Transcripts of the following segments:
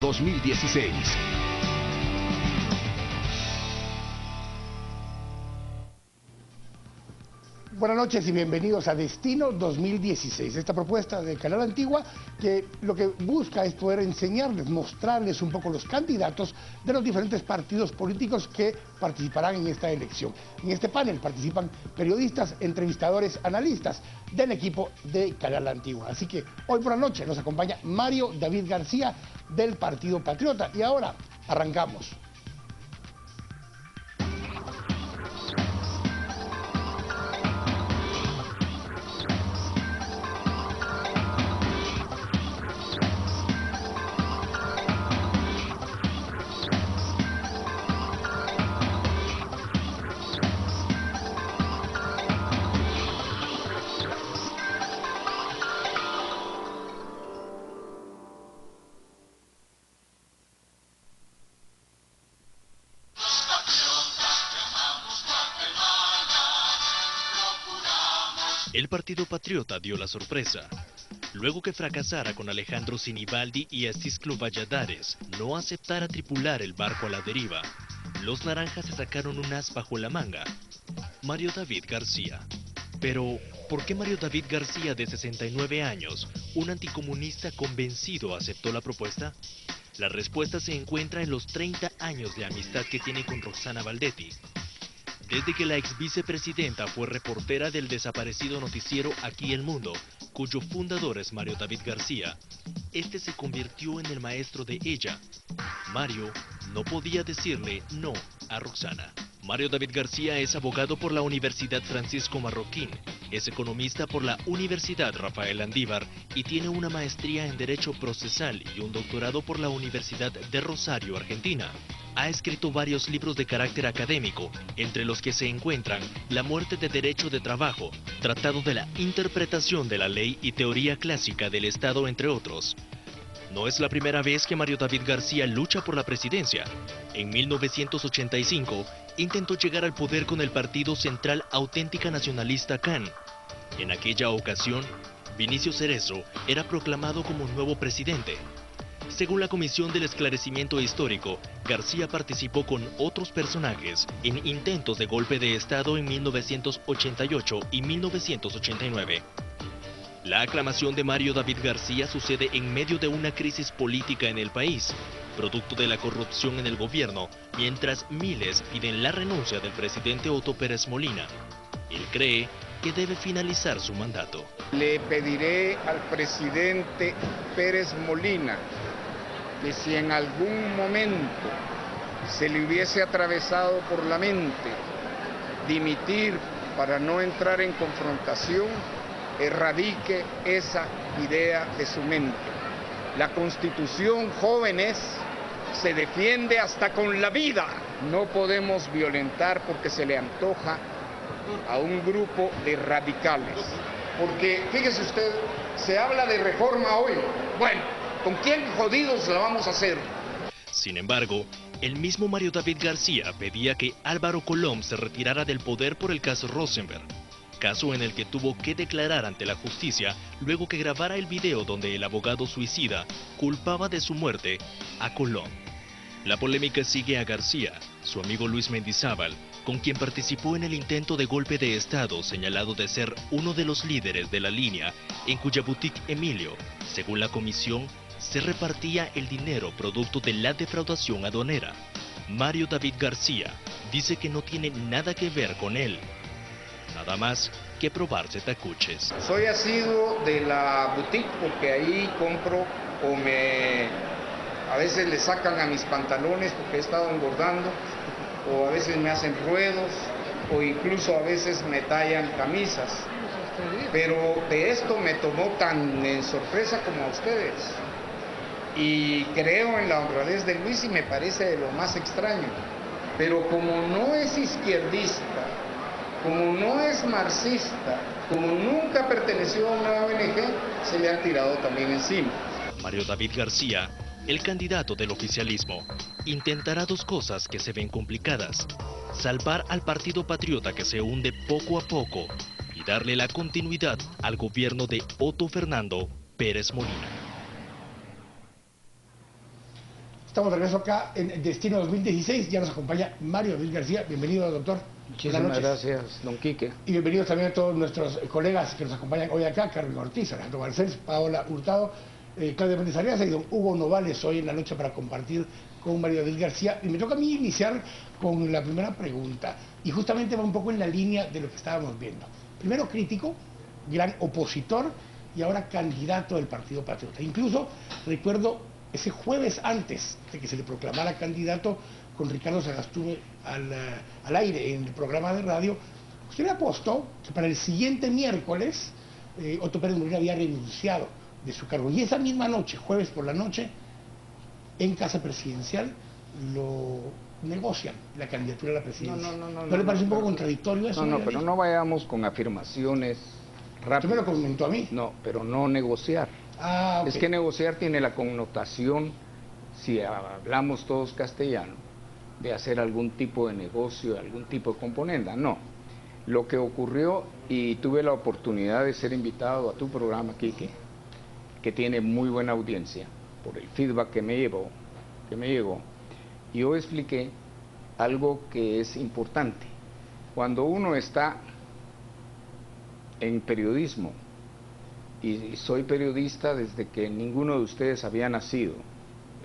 2016. Buenas noches y bienvenidos a Destino 2016, esta propuesta de Canal Antigua que lo que busca es poder enseñarles, mostrarles un poco los candidatos de los diferentes partidos políticos que participarán en esta elección. En este panel participan periodistas, entrevistadores, analistas del equipo de Canal Antigua. Así que hoy por la noche nos acompaña Mario David García del Partido Patriota. Y ahora arrancamos. El Partido Patriota dio la sorpresa. Luego que fracasara con Alejandro Sinibaldi y Asisclo Valladares no aceptara tripular el barco a la deriva, los naranjas se sacaron un as bajo la manga: Mario David García. Pero, ¿por qué Mario David García, de 69 años, un anticomunista convencido, aceptó la propuesta? La respuesta se encuentra en los 30 años de amistad que tiene con Roxana Valdetti. Desde que la ex vicepresidenta fue reportera del desaparecido noticiero Aquí el Mundo, cuyo fundador es Mario David García, este se convirtió en el maestro de ella. Mario no podía decirle no a Roxana. Mario David García es abogado por la Universidad Francisco Marroquín, es economista por la Universidad Rafael Andívar y tiene una maestría en Derecho Procesal y un doctorado por la Universidad de Rosario, Argentina. Ha escrito varios libros de carácter académico, entre los que se encuentran La muerte de derecho de trabajo, Tratado de la interpretación de la ley y teoría clásica del Estado, entre otros. No es la primera vez que Mario David García lucha por la presidencia. En 1985 intentó llegar al poder con el Partido Central Auténtica Nacionalista CAN. En aquella ocasión, Vinicio Cerezo era proclamado como nuevo presidente. Según la Comisión del Esclarecimiento Histórico, García participó con otros personajes en intentos de golpe de Estado en 1988 y 1989. La aclamación de Mario David García sucede en medio de una crisis política en el país, producto de la corrupción en el gobierno, mientras miles piden la renuncia del presidente Otto Pérez Molina. Él cree que debe finalizar su mandato. Le pediré al presidente Pérez Molina que si en algún momento se le hubiese atravesado por la mente dimitir para no entrar en confrontación, erradique esa idea de su mente. La Constitución, jóvenes, se defiende hasta con la vida. No podemos violentar porque se le antoja a un grupo de radicales. Porque, fíjese usted, se habla de reforma hoy. Bueno, ¿con quién jodidos la vamos a hacer? Sin embargo, el mismo Mario David García pedía que Álvaro Colom se retirara del poder por el caso Rosenberg, caso en el que tuvo que declarar ante la justicia luego que grabara el video donde el abogado suicida culpaba de su muerte a Colom. La polémica sigue a García, su amigo Luis Mendizábal, con quien participó en el intento de golpe de Estado, señalado de ser uno de los líderes de la línea en cuya boutique Emilio, según la comisión, se repartía el dinero producto de la defraudación aduanera. Mario David García dice que no tiene nada que ver con él, nada más que probarse tacuches. Soy asiduo de la boutique porque ahí compro o a veces le sacan a mis pantalones porque he estado engordando, o a veces me hacen ruedos, o incluso a veces me tallan camisas. Pero de esto me tomó tan en sorpresa como a ustedes. Y creo en la honradez de Luis y me parece de lo más extraño. Pero como no es izquierdista, como no es marxista, como nunca perteneció a una ONG, se le ha tirado también encima. Mario David García, el candidato del oficialismo, intentará dos cosas que se ven complicadas: salvar al Partido Patriota, que se hunde poco a poco, y darle la continuidad al gobierno de Otto Fernando Pérez Molina. Estamos de regreso acá en Destino 2016. Ya nos acompaña Mario David García. Bienvenido, doctor. Muchísimas gracias, don Quique. Y bienvenidos también a todos nuestros colegas que nos acompañan hoy acá: Carmen Ortiz, Alejandro Barcés, Paola Hurtado, Claudia Méndez Arias y don Hugo Novales, hoy en la noche para compartir con Mario David García. Y me toca a mí iniciar con la primera pregunta, y justamente va un poco en la línea de lo que estábamos viendo. Primero crítico, gran opositor, y ahora candidato del Partido Patriota. Incluso recuerdo ese jueves antes de que se le proclamara candidato, con Ricardo Sagastume al aire en el programa de radio, usted le apostó que para el siguiente miércoles Otto Pérez Molina había renunciado de su cargo. Y esa misma noche, jueves por la noche, en Casa Presidencial lo negocian, la candidatura a la presidencia. ¿No le parece un poco contradictorio eso? No, pero no vayamos con afirmaciones rápidas. ¿Usted me lo comentó a mí? No, pero no negociar. Okay. Es que negociar tiene la connotación, si hablamos todos castellano, de hacer algún tipo de negocio, algún tipo de componenda. No. Lo que ocurrió, y tuve la oportunidad de ser invitado a tu programa, Quique, que tiene muy buena audiencia, por el feedback que me llegó, y yo expliqué algo que es importante. Cuando uno está en periodismo, y soy periodista desde que ninguno de ustedes había nacido,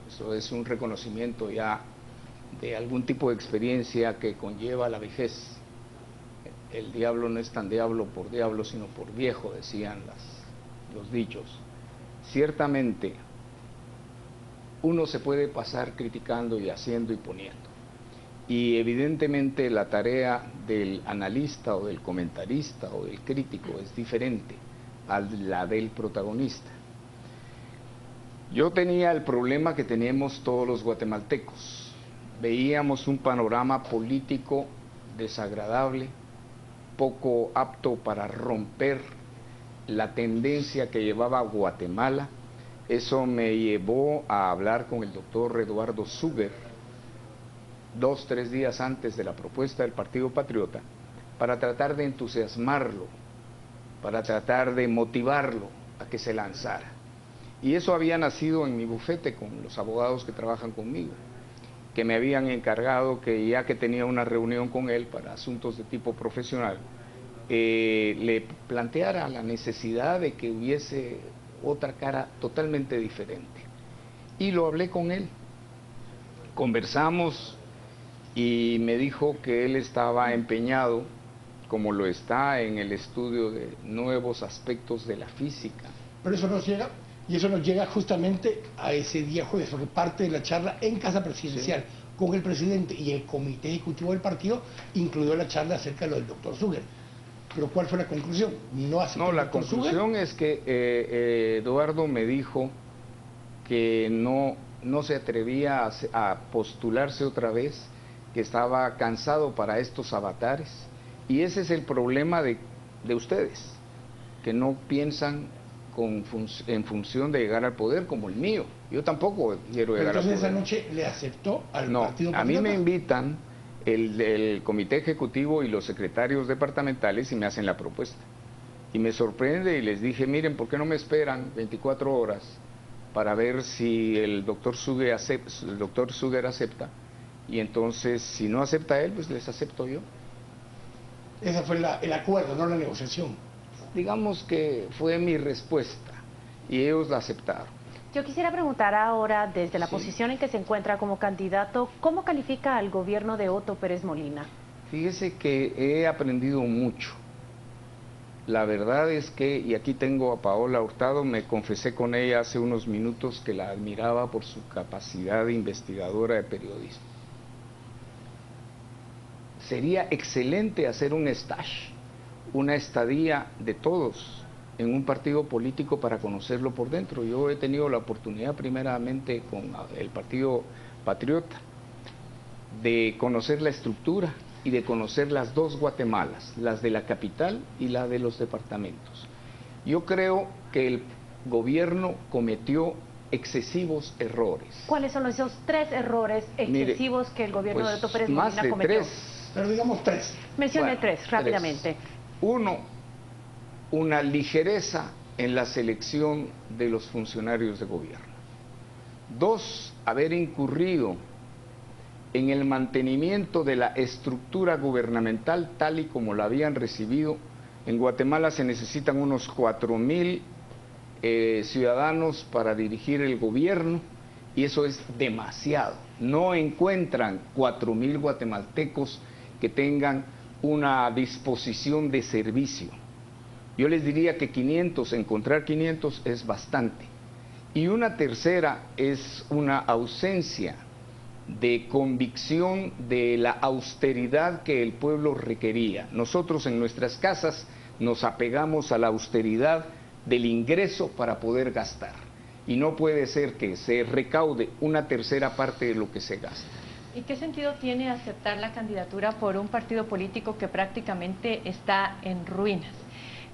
eso es un reconocimiento ya de algún tipo de experiencia que conlleva la vejez. El diablo no es tan diablo por diablo, sino por viejo, decían los dichos. Ciertamente, uno se puede pasar criticando y haciendo y poniendo. Y evidentemente la tarea del analista o del comentarista o del crítico es diferente a la del protagonista. Yo tenía el problema que teníamos todos los guatemaltecos. Veíamos un panorama político desagradable, poco apto para romper la tendencia que llevaba Guatemala. Eso me llevó a hablar con el doctor Eduardo Suger 2-3 días antes de la propuesta del Partido Patriota, para tratar de entusiasmarlo, para tratar de motivarlo a que se lanzara. Y eso había nacido en mi bufete con los abogados que trabajan conmigo, que me habían encargado que, ya que tenía una reunión con él para asuntos de tipo profesional, le planteara la necesidad de que hubiese otra cara totalmente diferente. Y lo hablé con él, conversamos, y me dijo que él estaba empeñado, como lo está, en el estudio de nuevos aspectos de la física. Pero eso nos llega, y eso nos llega justamente a ese día jueves, porque parte de la charla en Casa Presidencial, sí, con el presidente y el comité ejecutivo del partido, incluyó la charla acerca de lo del doctor Suger. Pero ¿cuál fue la conclusión? No, la conclusión es que Eduardo me dijo que no se atrevía a postularse otra vez, que estaba cansado para estos avatares, y ese es el problema de ustedes, que no piensan en función de llegar al poder como el mío. Yo tampoco quiero llegar al poder. Entonces esa noche le aceptó al Partido Patriota. A mí me invitan el comité ejecutivo y los secretarios departamentales y me hacen la propuesta. Y me sorprende, y les dije, miren, ¿por qué no me esperan 24 horas para ver si el doctor Suger acepta? Y entonces, si no acepta él, pues les acepto yo. Ese fue el acuerdo, no la negociación. Digamos que fue mi respuesta, y ellos la aceptaron. Yo quisiera preguntar ahora, desde la posición en que se encuentra como candidato, ¿cómo califica al gobierno de Otto Pérez Molina? Fíjese que he aprendido mucho. La verdad es que, y aquí tengo a Paola Hurtado, me confesé con ella hace unos minutos que la admiraba por su capacidad de investigadora de periodismo. Sería excelente hacer un stage, una estadía de todos en un partido político para conocerlo por dentro. Yo he tenido la oportunidad primeramente con el Partido Patriota de conocer la estructura y de conocer las dos Guatemalas, las de la capital y la de los departamentos. Yo creo que el gobierno cometió excesivos errores. ¿Cuáles son esos 3 errores excesivos que el gobierno de Otto Pérez Molina cometió? Más de 3. Pero digamos 3. Mencione 3 rápidamente. 3. 1, una ligereza en la selección de los funcionarios de gobierno. 2, haber incurrido en el mantenimiento de la estructura gubernamental tal y como la habían recibido. En Guatemala se necesitan unos 4,000 ciudadanos para dirigir el gobierno y eso es demasiado. No encuentran 4,000 guatemaltecos que tengan una disposición de servicio. Yo les diría que 500, encontrar 500 es bastante. Y una tercera es una ausencia de convicción de la austeridad que el pueblo requería. Nosotros en nuestras casas nos apegamos a la austeridad del ingreso para poder gastar. Y no puede ser que se recaude una tercera parte de lo que se gasta. ¿Y qué sentido tiene aceptar la candidatura por un partido político que prácticamente está en ruinas?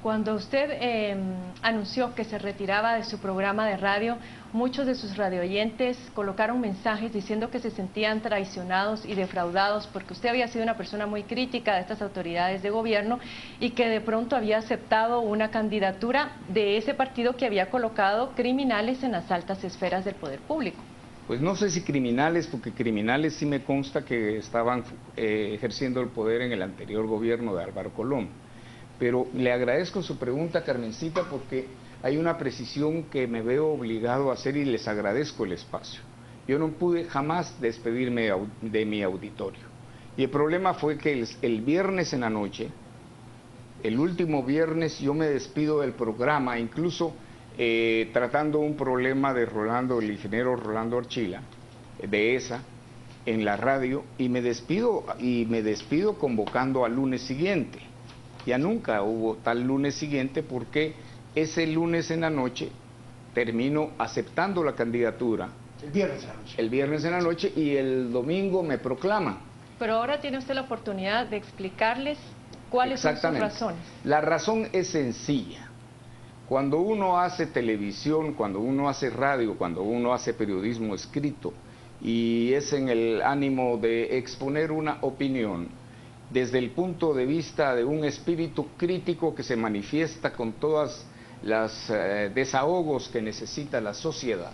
Cuando usted anunció que se retiraba de su programa de radio, muchos de sus radioyentes colocaron mensajes diciendo que se sentían traicionados y defraudados porque usted había sido una persona muy crítica de estas autoridades de gobierno y que de pronto había aceptado una candidatura de ese partido que había colocado criminales en las altas esferas del poder público. Pues no sé si criminales, porque criminales sí me consta que estaban ejerciendo el poder en el anterior gobierno de Álvaro Colón. Pero le agradezco su pregunta, Carmencita, porque hay una precisión que me veo obligado a hacer y les agradezco el espacio. Yo no pude jamás despedirme de mi auditorio. Y el problema fue que el viernes en la noche, el último viernes, yo me despido del programa, incluso tratando un problema de el ingeniero Rolando Orchila, de ESA, en la radio, y me despido convocando al lunes siguiente. Ya nunca hubo tal lunes siguiente porque ese lunes en la noche termino aceptando la candidatura. El viernes en la noche. El viernes en la noche y el domingo me proclaman. Pero ahora tiene usted la oportunidad de explicarles cuáles son sus razones. La razón es sencilla. Cuando uno hace televisión, cuando uno hace radio, cuando uno hace periodismo escrito y es en el ánimo de exponer una opinión, desde el punto de vista de un espíritu crítico que se manifiesta con todas las desahogos que necesita la sociedad,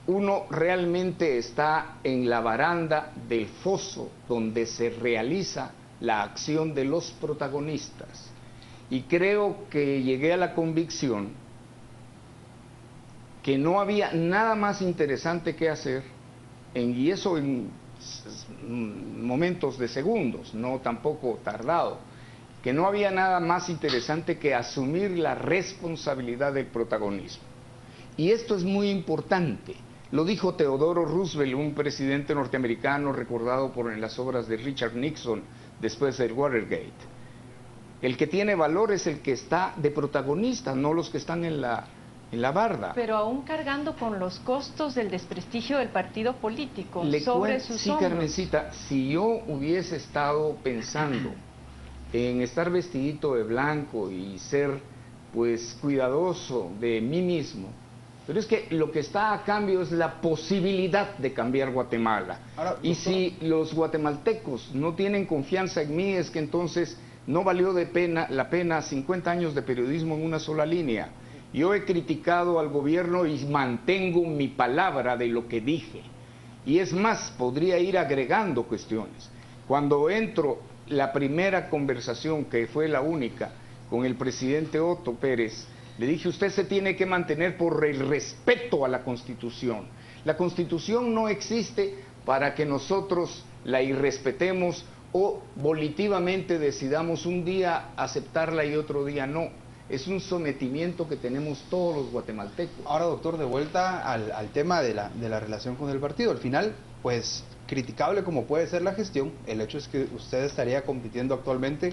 uno realmente está en la baranda del foso donde se realiza la acción de los protagonistas. Y creo que llegué a la convicción que no había nada más interesante que hacer, y eso en momentos de segundos, no tampoco tardado, que no había nada más interesante que asumir la responsabilidad del protagonismo. Y esto es muy importante. Lo dijo Theodore Roosevelt, un presidente norteamericano recordado en las obras de Richard Nixon después del Watergate. El que tiene valor es el que está de protagonista, no los que están en la barda. Pero aún cargando con los costos del desprestigio del partido político sobre sus hombros. Sí, Carmencita, si yo hubiese estado pensando en estar vestidito de blanco y ser pues cuidadoso de mí mismo, pero es que lo que está a cambio es la posibilidad de cambiar Guatemala. Ahora, y si los guatemaltecos no tienen confianza en mí, es que entonces no valió la pena 50 años de periodismo en una sola línea. Yo he criticado al gobierno y mantengo mi palabra de lo que dije. Y es más, podría ir agregando cuestiones. Cuando entro la primera conversación, que fue la única, con el presidente Otto Pérez, le dije, usted se tiene que mantener por el respeto a la Constitución. La Constitución no existe para que nosotros la irrespetemos o volitivamente decidamos un día aceptarla y otro día no. Es un sometimiento que tenemos todos los guatemaltecos. Ahora, doctor, de vuelta al tema de la relación con el partido. Al final, pues, criticable como puede ser la gestión, el hecho es que usted estaría compitiendo actualmente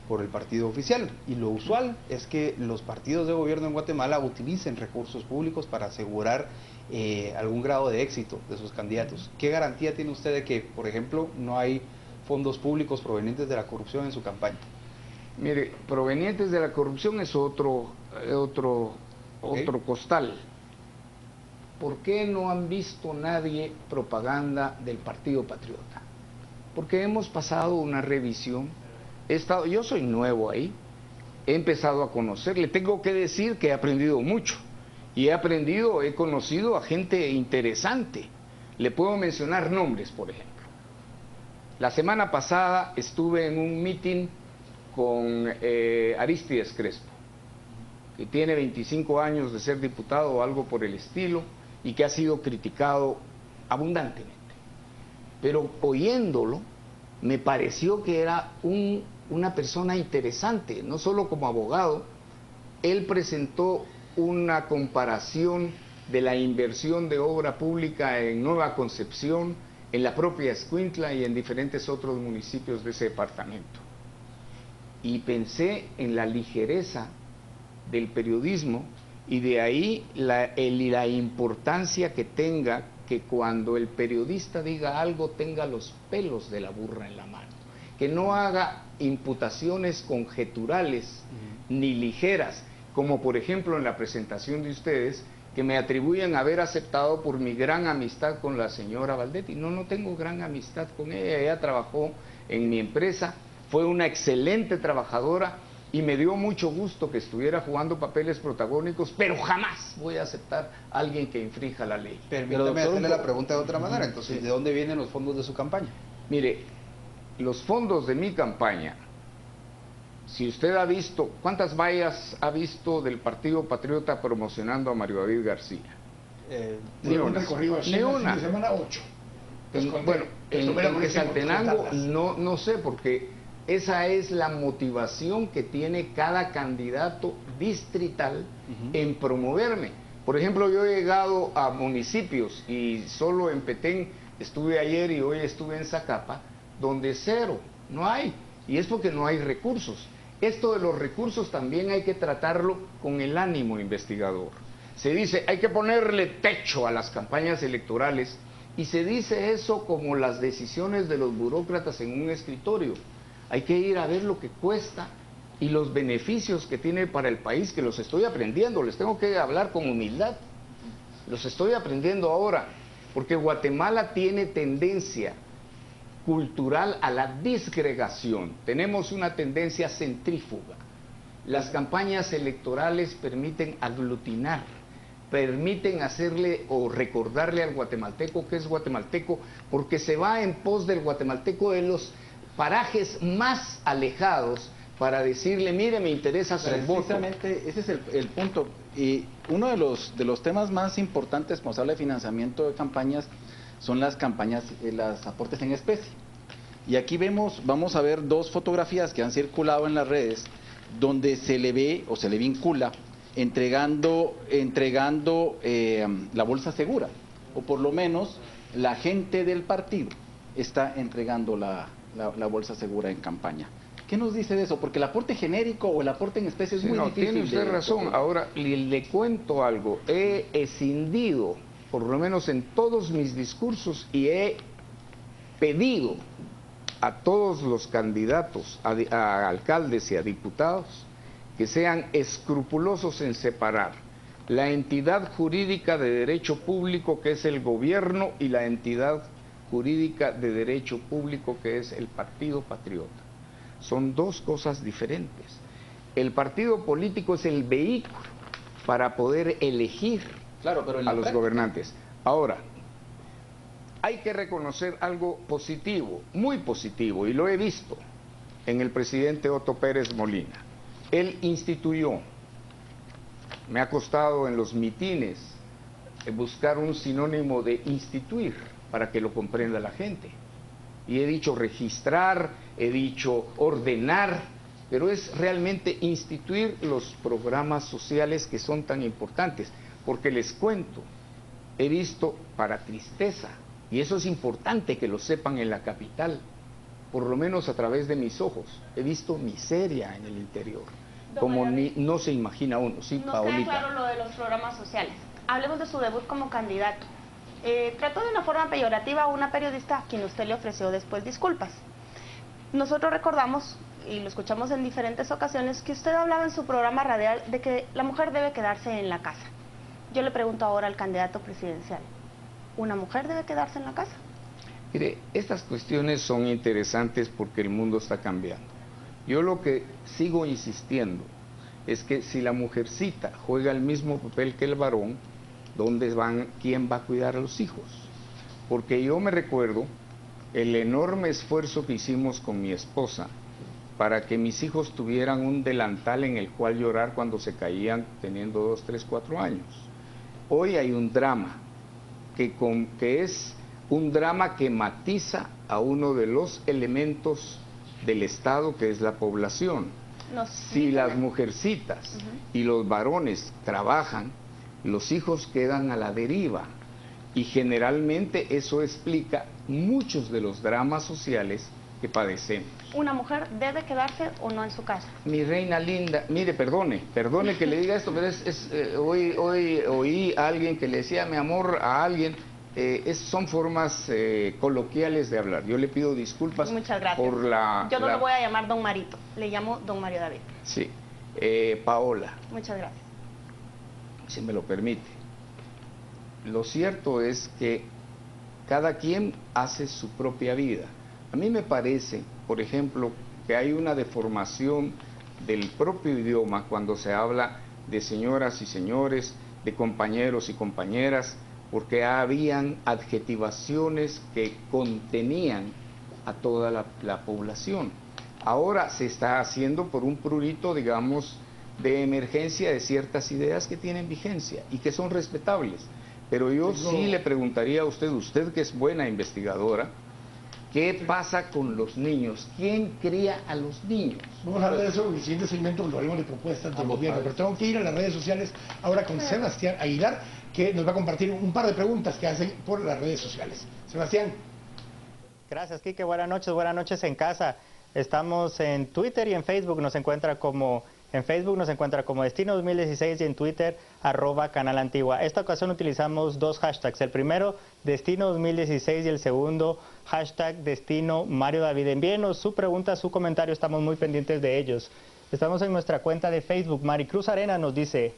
por el partido oficial. Y lo usual es que los partidos de gobierno en Guatemala utilicen recursos públicos para asegurar algún grado de éxito de sus candidatos. ¿Qué garantía tiene usted de que, por ejemplo, no hay fondos públicos provenientes de la corrupción en su campaña? Mire, provenientes de la corrupción es otro costal. ¿Por qué no han visto nadie propaganda del Partido Patriota? Porque hemos pasado una revisión. Yo soy nuevo ahí, he empezado a conocer, le tengo que decir que he aprendido mucho. Y he aprendido, he conocido a gente interesante. Le puedo mencionar nombres, por ejemplo. La semana pasada estuve en un meeting con Aristides Crespo, que tiene 25 años de ser diputado o algo por el estilo, y que ha sido criticado abundantemente. Pero oyéndolo, me pareció que era una persona interesante, no solo como abogado. Él presentó una comparación de la inversión de obra pública en Nueva Concepción, en la propia Escuintla y en diferentes otros municipios de ese departamento. Y pensé en la ligereza del periodismo y de ahí la importancia que tenga que cuando el periodista diga algo tenga los pelos de la burra en la mano, que no haga imputaciones conjeturales ni ligeras, como por ejemplo en la presentación de ustedes, que me atribuyen haber aceptado por mi gran amistad con la señora Valdetti. No tengo gran amistad con ella trabajó en mi empresa, fue una excelente trabajadora y me dio mucho gusto que estuviera jugando papeles protagónicos, pero jamás voy a aceptar a alguien que infrinja la ley. Permítame hacerle la pregunta de otra manera, entonces, ¿de dónde vienen los fondos de su campaña? Mire, los fondos de mi campaña, si usted ha visto, ¿cuántas vallas ha visto del Partido Patriota promocionando a Mario David García? Ni una. Ni una. Semana 8. Bueno, en Quetzaltenango no sé, porque esa es la motivación que tiene cada candidato distrital en promoverme. Por ejemplo, yo he llegado a municipios y solo en Petén estuve ayer y hoy estuve en Zacapa, donde cero, no hay. Y es porque no hay recursos. Esto de los recursos también hay que tratarlo con el ánimo investigador. Se dice, hay que ponerle techo a las campañas electorales y se dice eso como las decisiones de los burócratas en un escritorio. Hay que ir a ver lo que cuesta y los beneficios que tiene para el país, que los estoy aprendiendo, les tengo que hablar con humildad. Los estoy aprendiendo ahora, porque Guatemala tiene tendencia cultural a la disgregación. Tenemos una tendencia centrífuga. Las campañas electorales permiten aglutinar, permiten hacerle o recordarle al guatemalteco que es guatemalteco, porque se va en pos del guatemalteco de los parajes más alejados para decirle, mire, me interesa su voto. Precisamente ese es el punto. Y uno de los temas más importantes cuando se habla de financiamiento de campañas son las campañas, los aportes en especie. Y aquí vamos a ver dos fotografías que han circulado en las redes donde se le ve o se le vincula entregando la bolsa segura, o por lo menos la gente del partido está entregando la bolsa segura en campaña. ¿Qué nos dice de eso? Porque el aporte genérico o el aporte en especie es muy difícil. Tiene usted razón. Ahora, le cuento algo. He escindido, por lo menos en todos mis discursos, y he pedido a todos los candidatos, a alcaldes y a diputados, que sean escrupulosos en separar la entidad jurídica de derecho público, que es el gobierno, y la entidad jurídica de derecho público, que es el Partido Patriota. Son dos cosas diferentes. El partido político es el vehículo para poder elegir a los gobernantes. Ahora, hay que reconocer algo positivo, muy positivo, y lo he visto en el presidente Otto Pérez Molina. Él instituyó, me ha costado en los mitines buscar un sinónimo de instituir para que lo comprenda la gente. Y he dicho registrar, he dicho ordenar, pero es realmente instituir los programas sociales que son tan importantes. Porque les cuento, he visto, para tristeza, y eso es importante que lo sepan en la capital, por lo menos a través de mis ojos, he visto miseria en el interior, como no se imagina uno. Sí, nos Paulita. queda claro lo de los programas sociales. Hablemos de su debut como candidato. Trató de una forma peyorativa a una periodista a quien usted le ofreció después disculpas. Nosotros recordamos, y lo escuchamos en diferentes ocasiones, que usted hablaba en su programa radial de que la mujer debe quedarse en la casa. Yo le pregunto ahora al candidato presidencial, ¿una mujer debe quedarse en la casa? Mire, estas cuestiones son interesantes porque el mundo está cambiando. Yo lo que sigo insistiendo es que si la mujercita juega el mismo papel que el varón, ¿quién va a cuidar a los hijos? Porque yo me recuerdo el enorme esfuerzo que hicimos con mi esposa para que mis hijos tuvieran un delantal en el cual llorar cuando se caían teniendo 2, 3, 4 años. Hoy hay un drama que es un drama que matiza a uno de los elementos del Estado, que es la población. Si las mujercitas y los varones trabajan, los hijos quedan a la deriva, y generalmente eso explica muchos de los dramas sociales que padecemos. ¿Una mujer debe quedarse o no en su casa? Mi reina linda, mire, perdone que le diga esto, pero hoy oí a alguien que le decía mi amor a alguien. Son formas coloquiales de hablar. Yo le pido disculpas. Muchas gracias. Por la... Yo no lo voy a llamar don Marito, le llamo don Mario David. Sí, Paola. Muchas gracias. Si me lo permite. Lo cierto es que cada quien hace su propia vida. A mí me parece, por ejemplo, que hay una deformación del propio idioma cuando se habla de señoras y señores, de compañeros y compañeras, porque habían adjetivaciones que contenían a toda la población. Ahora se está haciendo por un prurito, digamos, de emergencia de ciertas ideas que tienen vigencia y que son respetables. Pero yo sí le preguntaría a usted que es buena investigadora, ¿qué pasa con los niños? ¿Quién cría a los niños? Vamos a hablar de eso en el siguiente segmento, lo haremos de propuestas del gobierno, pero tengo que ir a las redes sociales ahora con Sebastián Aguilar, que nos va a compartir un par de preguntas que hacen por las redes sociales. Sebastián. Gracias, Quique. Buenas noches en casa. Estamos en Twitter y en Facebook, nos encuentra como... En Facebook nos encuentra como Destino 2016 y en Twitter @Canal Antigua. Esta ocasión utilizamos dos hashtags. El primero, Destino 2016, y el segundo, hashtag Destino Mario David. Envíenos su pregunta, su comentario, estamos muy pendientes de ellos. Estamos en nuestra cuenta de Facebook. Maricruz Arena nos dice: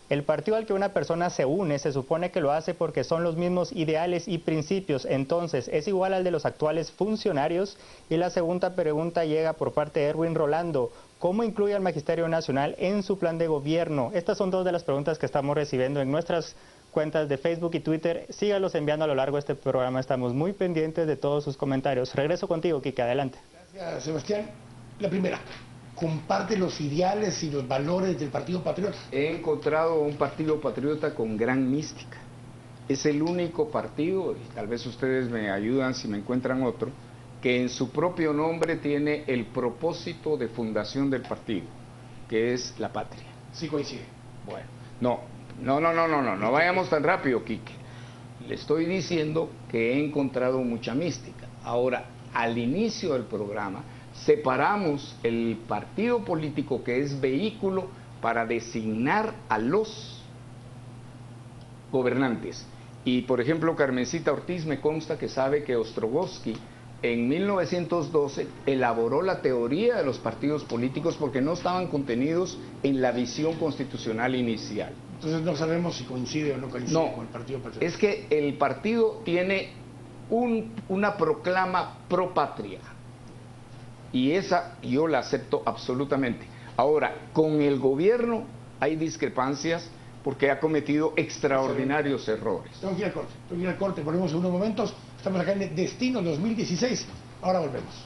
el partido al que una persona se une se supone que lo hace porque son los mismos ideales y principios, entonces es igual al de los actuales funcionarios. Y la segunda pregunta llega por parte de Erwin Rolando: ¿cómo incluye al Magisterio Nacional en su plan de gobierno? Estas son dos de las preguntas que estamos recibiendo en nuestras cuentas de Facebook y Twitter. Sígalos enviando a lo largo de este programa, estamos muy pendientes de todos sus comentarios. Regreso contigo, Quique, adelante. Gracias, Sebastián. La primera: ¿comparte los ideales y los valores del Partido Patriota? He encontrado un Partido Patriota con gran mística. Es el único partido, y tal vez ustedes me ayudan si me encuentran otro, que en su propio nombre tiene el propósito de fundación del partido, que es la patria. Sí coincide. Bueno, no vayamos tan rápido, Quique. Le estoy diciendo que he encontrado mucha mística. Ahora, al inicio del programa, separamos el partido político que es vehículo para designar a los gobernantes. Y, por ejemplo, Carmencita Ortiz me consta que sabe que Ostrogoski en 1912 elaboró la teoría de los partidos políticos porque no estaban contenidos en la visión constitucional inicial. Entonces no sabemos si coincide o no coincide con el Partido Patriota. Es que el partido tiene una proclama pro patria. Y esa yo la acepto absolutamente. Ahora, con el gobierno hay discrepancias porque ha cometido extraordinarios errores. Tengo que ir al corte, volvemos en unos momentos. Estamos acá en Destino 2016, ahora volvemos.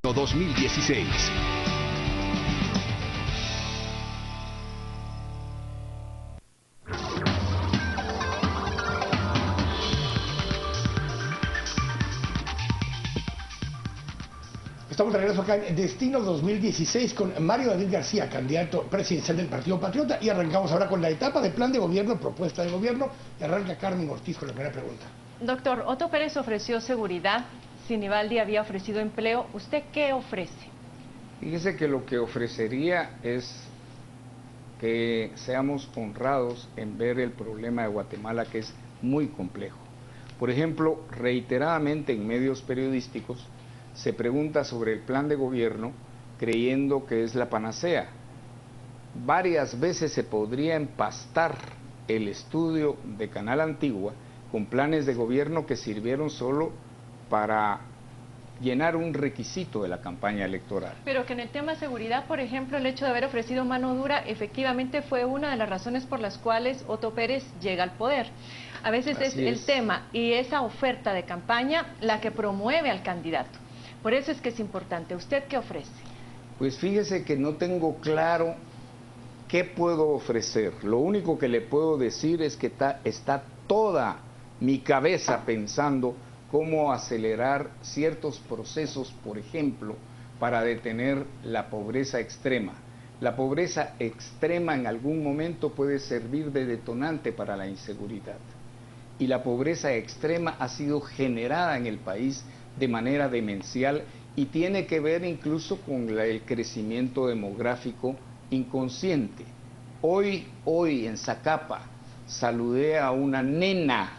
Destino 2016. Estamos de regreso acá en Destino 2016 con Mario David García, candidato presidencial del Partido Patriota, y arrancamos ahora con la etapa de plan de gobierno, propuesta de gobierno, y arranca Carmen Ortiz con la primera pregunta. Doctor, Otto Pérez ofreció seguridad, Sinibaldi había ofrecido empleo, ¿usted qué ofrece? Fíjese que lo que ofrecería es que seamos honrados en ver el problema de Guatemala, que es muy complejo. Por ejemplo, reiteradamente en medios periodísticos se pregunta sobre el plan de gobierno creyendo que es la panacea. varias veces se podría empastar el estudio de Canal Antigua con planes de gobierno que sirvieron solo para llenar un requisito de la campaña electoral. Pero que en el tema de seguridad, por ejemplo, el hecho de haber ofrecido mano dura efectivamente fue una de las razones por las cuales Otto Pérez llega al poder. A veces es el tema y esa oferta de campaña la que promueve al candidato. Por eso es que es importante. ¿Usted qué ofrece? Pues fíjese que no tengo claro qué puedo ofrecer. Lo único que le puedo decir es que está toda mi cabeza pensando cómo acelerar ciertos procesos, por ejemplo, para detener la pobreza extrema. La pobreza extrema en algún momento puede servir de detonante para la inseguridad. Y la pobreza extrema ha sido generada en el país de manera demencial y tiene que ver incluso con el crecimiento demográfico inconsciente. Hoy en Zacapa saludé a una nena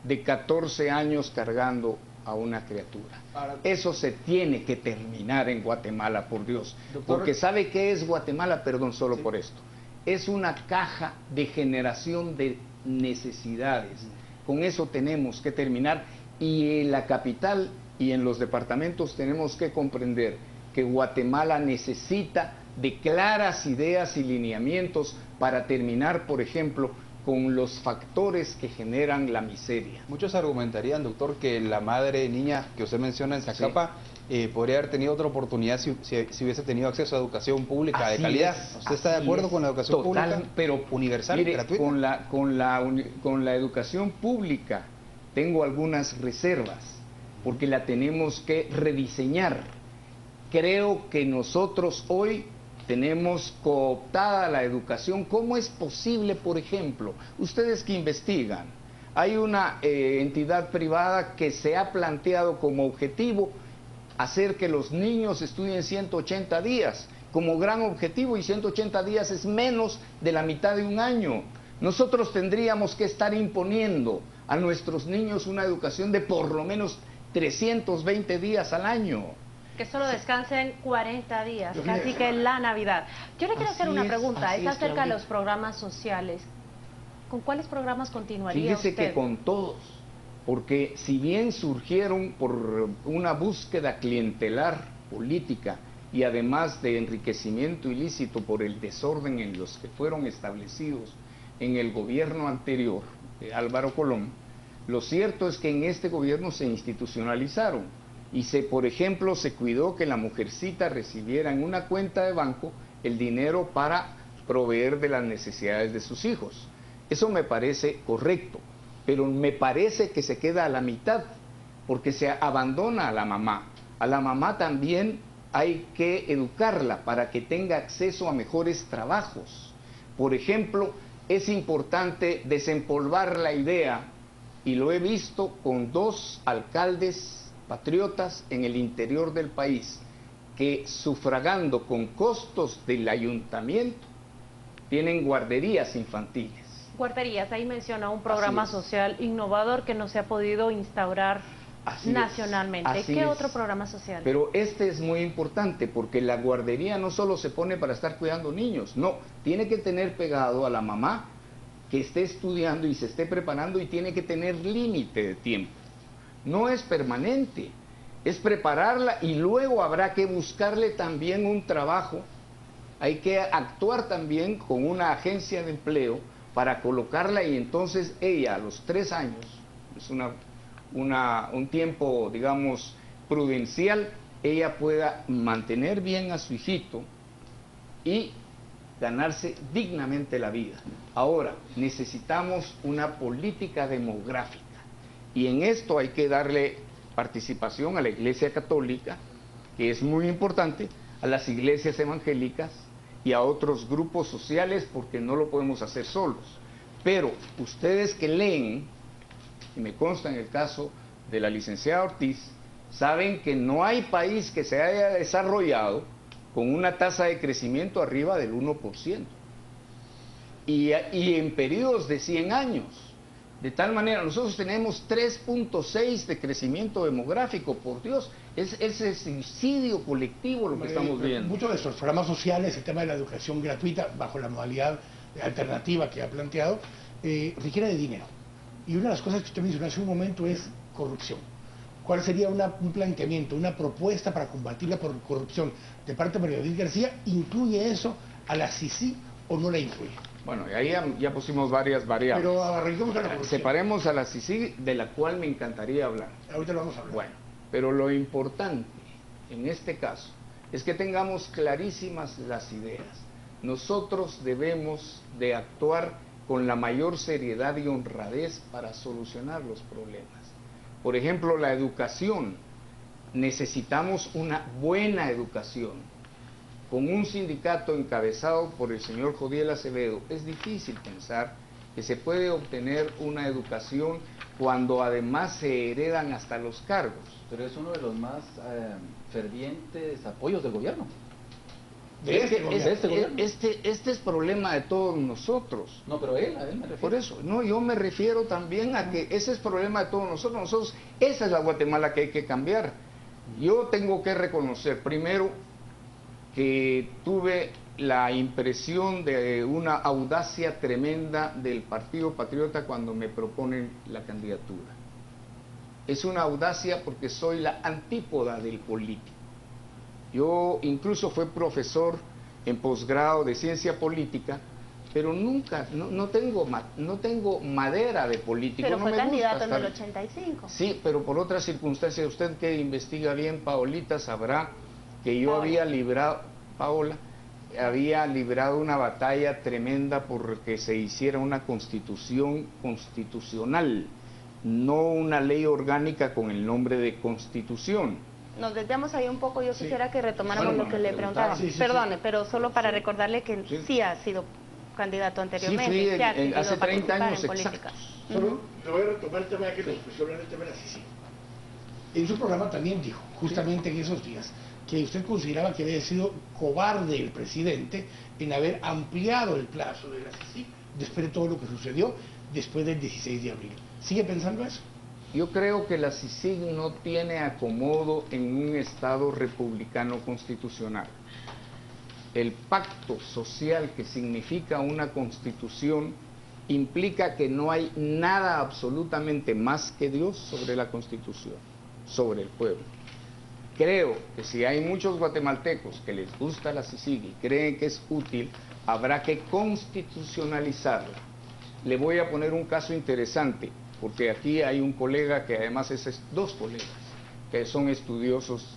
de 14 años cargando a una criatura. Eso se tiene que terminar en Guatemala, por Dios. Doctor, porque ¿sabe qué es Guatemala? Perdón, solo por esto. Es una caja de generación de necesidades. Con eso tenemos que terminar. Y en la capital y en los departamentos tenemos que comprender que Guatemala necesita de claras ideas y lineamientos para terminar, por ejemplo, con los factores que generan la miseria. Muchos argumentarían, doctor, que la madre niña que usted menciona en Zacapa podría haber tenido otra oportunidad si hubiese tenido acceso a educación pública de calidad. ¿Usted está de acuerdo con la educación pública? Pero universal y gratuita. Con la educación pública tengo algunas reservas, porque la tenemos que rediseñar. Creo que nosotros hoy tenemos cooptada la educación. ¿Cómo es posible, por ejemplo, ustedes que investigan, hay una entidad privada que se ha planteado como objetivo hacer que los niños estudien 180 días, como gran objetivo, y 180 días es menos de la mitad de un año? Nosotros tendríamos que estar imponiendo a nuestros niños una educación de por lo menos 320 días al año. Que solo descansen 40 días, casi que la Navidad. Yo le quiero hacer una pregunta, es acerca de los programas sociales. ¿Con cuáles programas continuaría usted? Fíjese que con todos, porque si bien surgieron por una búsqueda clientelar política y además de enriquecimiento ilícito por el desorden en los que fueron establecidos en el gobierno anterior de Álvaro Colón, lo cierto es que en este gobierno se institucionalizaron. Y por ejemplo, se cuidó que la mujercita recibiera en una cuenta de banco el dinero para proveer de las necesidades de sus hijos. Eso me parece correcto, pero me parece que se queda a la mitad, porque se abandona a la mamá. A la mamá también hay que educarla para que tenga acceso a mejores trabajos. Por ejemplo, es importante desempolvar la idea, y lo he visto con 2 alcaldes patriotas en el interior del país, que sufragando con costos del ayuntamiento tienen guarderías infantiles. Guarderías, ahí menciona un programa social innovador que no se ha podido instaurar nacionalmente. ¿Qué otro programa social? Pero este es muy importante, porque la guardería no solo se pone para estar cuidando niños, no, tiene que tener pegado a la mamá que esté estudiando y se esté preparando, y tiene que tener límite de tiempo. No es permanente, es prepararla y luego habrá que buscarle también un trabajo. Hay que actuar también con una agencia de empleo para colocarla, y entonces ella a los 3 años, es un tiempo, digamos, prudencial, ella pueda mantener bien a su hijito y ganarse dignamente la vida. Ahora, necesitamos una política demográfica. Y en esto hay que darle participación a la Iglesia Católica, que es muy importante, a las iglesias evangélicas y a otros grupos sociales, porque no lo podemos hacer solos. Pero ustedes que leen, y me consta en el caso de la licenciada Ortiz, saben que no hay país que se haya desarrollado con una tasa de crecimiento arriba del 1%. Y en periodos de 100 años. De tal manera, nosotros tenemos 3.6 de crecimiento demográfico, por Dios, es ese suicidio colectivo lo que estamos viendo. Muchos de estos programas sociales, el tema de la educación gratuita, bajo la modalidad alternativa que ha planteado, requiere de dinero. Y una de las cosas que usted mencionó hace un momento es corrupción. ¿Cuál sería un planteamiento, una propuesta para combatir la corrupción de parte de María Odil García? ¿Incluye eso a la CICIG o no la incluye? Bueno, ahí ya pusimos varias variables. Pero arranquemos a la corrupción. Separemos a la CICIG, de la cual me encantaría hablar. Ahorita lo vamos a hablar. Bueno, pero lo importante en este caso es que tengamos clarísimas las ideas. Nosotros debemos de actuar con la mayor seriedad y honradez para solucionar los problemas. Por ejemplo, la educación. Necesitamos una buena educación. Con un sindicato encabezado por el señor Jodiel Acevedo, es difícil pensar que se puede obtener una educación cuando además se heredan hasta los cargos. Pero es uno de los más fervientes apoyos del gobierno. Este es problema de todos nosotros. No, pero a él me refiero. Por eso, no, yo me refiero también a que ese es problema de todos nosotros. Esa es la Guatemala que hay que cambiar. Yo tengo que reconocer primero que tuve la impresión de una audacia tremenda del Partido Patriota cuando me proponen la candidatura. Es una audacia porque soy la antípoda del político. Yo incluso fui profesor en posgrado de ciencia política, pero nunca, no tengo madera de político. Pero no fue me candidato gusta en el 85. Sí, pero por otras circunstancias, usted que investiga bien, Paolita, sabrá que yo había librado, Paola, había librado una batalla tremenda porque se hiciera una constitución constitucional, no una ley orgánica con el nombre de constitución. Nos desviamos ahí un poco, yo quisiera que retomáramos lo que le preguntaba. Perdone, pero solo para recordarle que sí ha sido candidato anteriormente. Sí, hace 30 años exactos. Solo le voy a retomar el tema de que nos ofreció hablar del tema de la CICIG. En su programa también dijo, justamente en esos días, que usted consideraba que había sido cobarde el presidente en haber ampliado el plazo de la CICIG después de todo lo que sucedió después del 16 de abril. ¿Sigue pensando eso? Yo creo que la CICIG no tiene acomodo en un Estado republicano constitucional. El pacto social que significa una constitución implica que no hay nada absolutamente más que Dios sobre la constitución, sobre el pueblo. Creo que si hay muchos guatemaltecos que les gusta la CICIG y creen que es útil, habrá que constitucionalizarla. Le voy a poner un caso interesante, porque aquí hay un colega que además dos colegas que son estudiosos,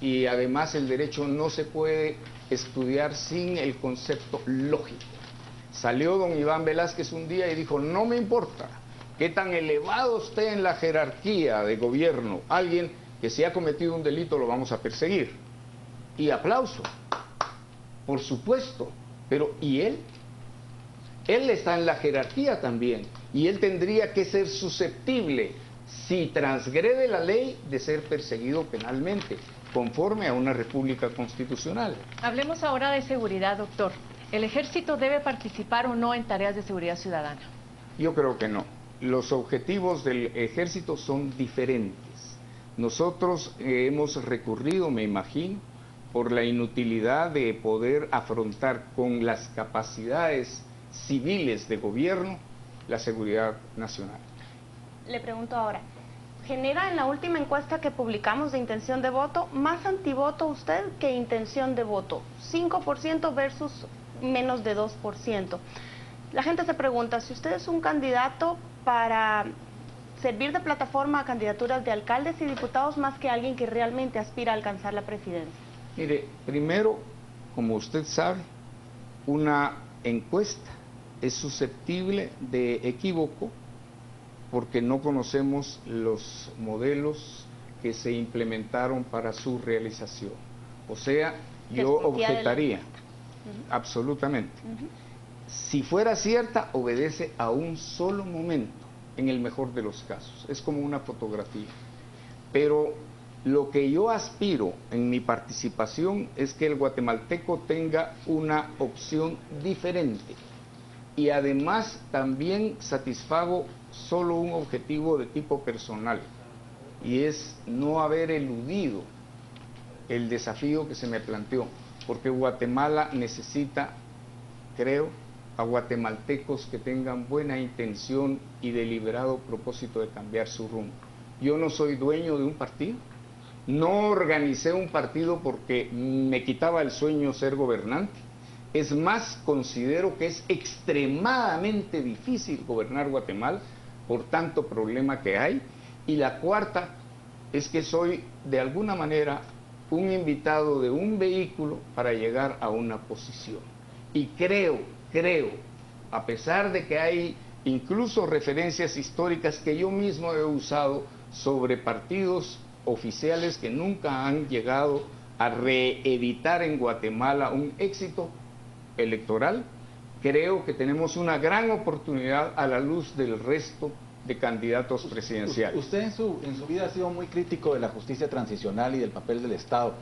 y además el derecho no se puede estudiar sin el concepto lógico. Salió don Iván Velázquez un día y dijo, no me importa qué tan elevado esté en la jerarquía de gobierno alguien que si ha cometido un delito lo vamos a perseguir. Y aplauso, por supuesto, pero ¿y él? Él está en la jerarquía también, y él tendría que ser susceptible, si transgrede la ley, de ser perseguido penalmente, conforme a una república constitucional. Hablemos ahora de seguridad, doctor. ¿El ejército debe participar o no en tareas de seguridad ciudadana? Yo creo que no. Los objetivos del ejército son diferentes. Nosotros hemos recurrido, me imagino, por la inutilidad de poder afrontar con las capacidades civiles de gobierno la seguridad nacional. Le pregunto ahora, ¿genera en la última encuesta que publicamos de intención de voto más antivoto usted que intención de voto? 5% versus menos de 2%. La gente se pregunta, si usted es un candidato para servir de plataforma a candidaturas de alcaldes y diputados más que alguien que realmente aspira a alcanzar la presidencia. Mire, primero, como usted sabe, una encuesta es susceptible de equívoco porque no conocemos los modelos que se implementaron para su realización. O sea, yo objetaría, absolutamente. Si fuera cierta, obedece a un solo momento, en el mejor de los casos. Es como una fotografía. Pero lo que yo aspiro en mi participación es que el guatemalteco tenga una opción diferente. y además también satisfago solo un objetivo de tipo personal, y es no haber eludido el desafío que se me planteó, porque Guatemala necesita, creo, a guatemaltecos que tengan buena intención y deliberado propósito de cambiar su rumbo. Yo no soy dueño de un partido, no organicé un partido porque me quitaba el sueño ser gobernante. Es más, considero que es extremadamente difícil gobernar Guatemala por tanto problema que hay. Y la cuarta es que soy de alguna manera un invitado de un vehículo para llegar a una posición. Y creo, a pesar de que hay incluso referencias históricas que yo mismo he usado sobre partidos oficiales que nunca han llegado a reeditar en Guatemala un éxito electoral, creo que tenemos una gran oportunidad a la luz del resto de candidatos presidenciales. Usted en su vida ha sido muy crítico de la justicia transicional y del papel del Estado.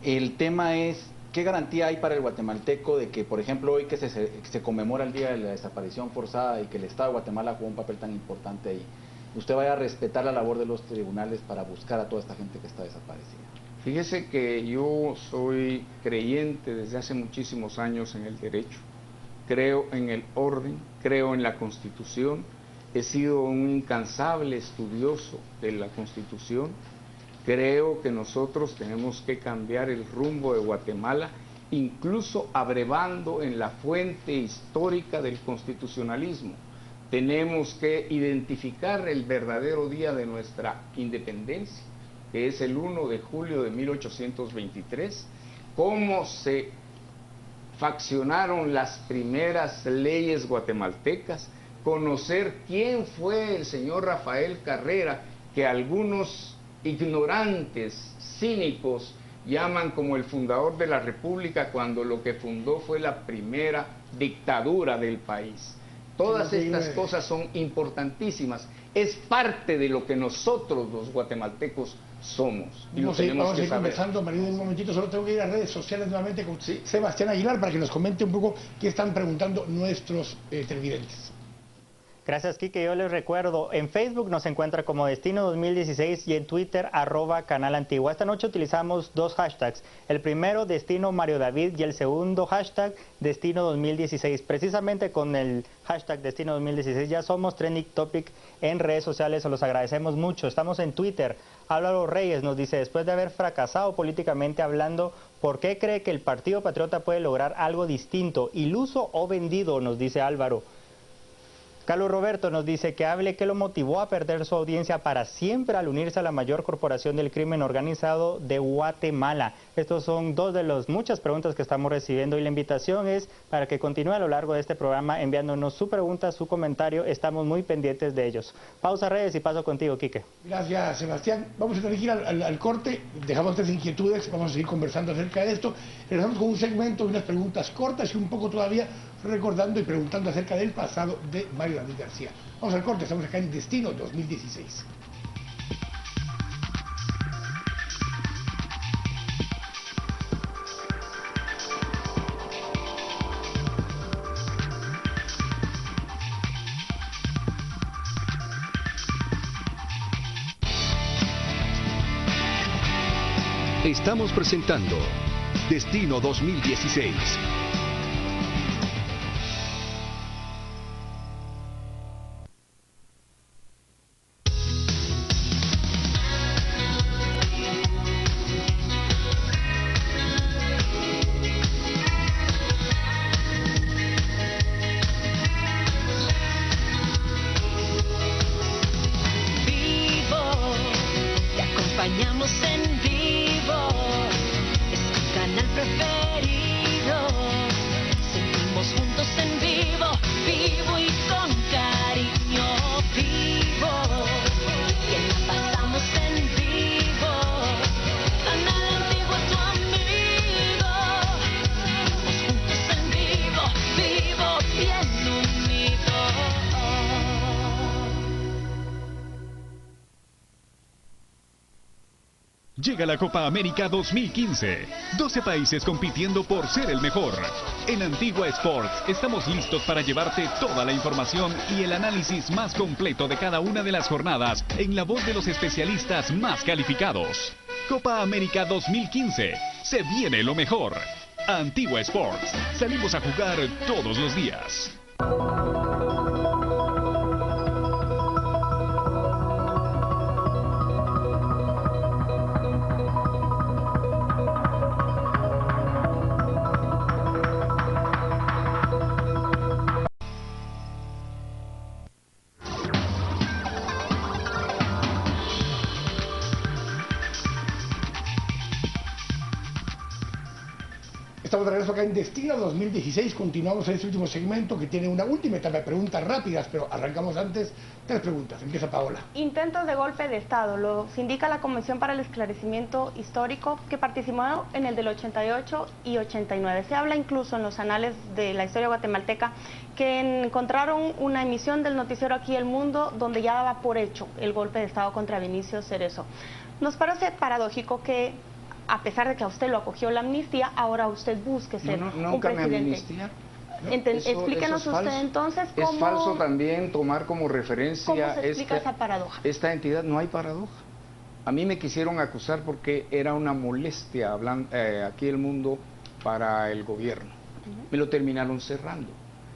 El tema es, ¿qué garantía hay para el guatemalteco de que, por ejemplo, hoy que se conmemora el Día de la Desaparición Forzada y que el Estado de Guatemala jugó un papel tan importante ahí, usted vaya a respetar la labor de los tribunales para buscar a toda esta gente que está desaparecida? Fíjese que yo soy creyente desde hace muchísimos años en el derecho, creo en el orden, creo en la Constitución, he sido un incansable estudioso de la Constitución, creo que nosotros tenemos que cambiar el rumbo de Guatemala, incluso abrevando en la fuente histórica del constitucionalismo. Tenemos que identificar el verdadero día de nuestra independencia, que es el 1 de julio de 1823, cómo se faccionaron las primeras leyes guatemaltecas, conocer quién fue el señor Rafael Carrera, que algunos ignorantes, cínicos, llaman como el fundador de la República, cuando lo que fundó fue la primera dictadura del país. Todas estas cosas son importantísimas, es parte de lo que nosotros los guatemaltecos somos. Y vamos a ir conversando, Marina, en un momentito. Solo tengo que ir a redes sociales nuevamente con Sebastián Aguilar para que nos comente un poco qué están preguntando nuestros televidentes. Gracias, Quique. Yo les recuerdo, en Facebook nos encuentra como Destino 2016 y en Twitter @Canal Antigua. Esta noche utilizamos dos hashtags. El primero, Destino Mario David, y el segundo hashtag, Destino 2016. Precisamente con el hashtag Destino 2016 ya somos trending topic en redes sociales, se los agradecemos mucho. Estamos en Twitter. Álvaro Reyes nos dice, después de haber fracasado políticamente hablando, ¿por qué cree que el Partido Patriota puede lograr algo distinto? ¿Iluso o vendido?, nos dice Álvaro. Carlos Roberto nos dice que hable qué lo motivó a perder su audiencia para siempre al unirse a la mayor corporación del crimen organizado de Guatemala. Estos son dos de las muchas preguntas que estamos recibiendo y la invitación es para que continúe a lo largo de este programa enviándonos su pregunta, su comentario. Estamos muy pendientes de ellos. Pausa redes y paso contigo, Quique. Gracias, Sebastián. Vamos a tener que ir al corte. Dejamos tres inquietudes. Vamos a seguir conversando acerca de esto. Regresamos con un segmento de unas preguntas cortas y un poco todavía recordando y preguntando acerca del pasado de Mario David García. Vamos al corte, estamos acá en Destino 2016. Estamos presentando Destino 2016. Llega la Copa América 2015. 12 países compitiendo por ser el mejor. En Antigua Sports estamos listos para llevarte toda la información y el análisis más completo de cada una de las jornadas en la voz de los especialistas más calificados. Copa América 2015. Se viene lo mejor. Antigua Sports. Salimos a jugar todos los días. Estamos de regreso acá en Destino 2016, continuamos en este último segmento que tiene una última etapa de preguntas rápidas, pero arrancamos antes. 3 preguntas, empieza Paola. Intentos de golpe de Estado, lo indica la Comisión para el Esclarecimiento Histórico que participó en el del 88 y 89. Se habla incluso en los anales de la historia guatemalteca que encontraron una emisión del noticiero Aquí el Mundo donde ya daba por hecho el golpe de Estado contra Vinicio Cerezo. Nos parece paradójico que a pesar de que a usted lo acogió la amnistía, ahora usted busque ser un presidente. Explíquenos usted entonces cómo... Es falso también tomar como referencia... ¿Cómo se explica esa paradoja? Esta entidad, no hay paradoja. A mí me quisieron acusar porque era una molestia Aquí el Mundo para el gobierno. Me lo terminaron cerrando.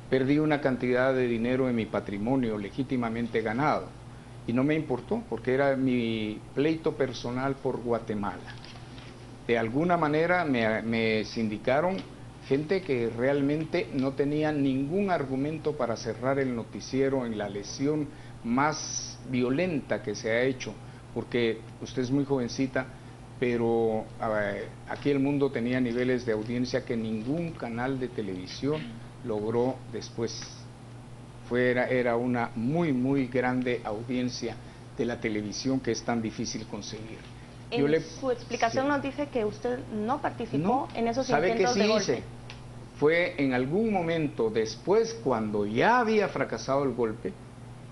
Perdí una cantidad de dinero en mi patrimonio legítimamente ganado. Y no me importó porque era mi pleito personal por Guatemala. De alguna manera me sindicaron gente que realmente no tenía ningún argumento para cerrar el noticiero en la lesión más violenta que se ha hecho, porque usted es muy jovencita, pero Aquí el Mundo tenía niveles de audiencia que ningún canal de televisión logró después. Era una muy grande audiencia de la televisión que es tan difícil conseguir. Su explicación nos dice que usted no participó en esos intentos de golpe. Hice? Fue en algún momento después, cuando ya había fracasado el golpe,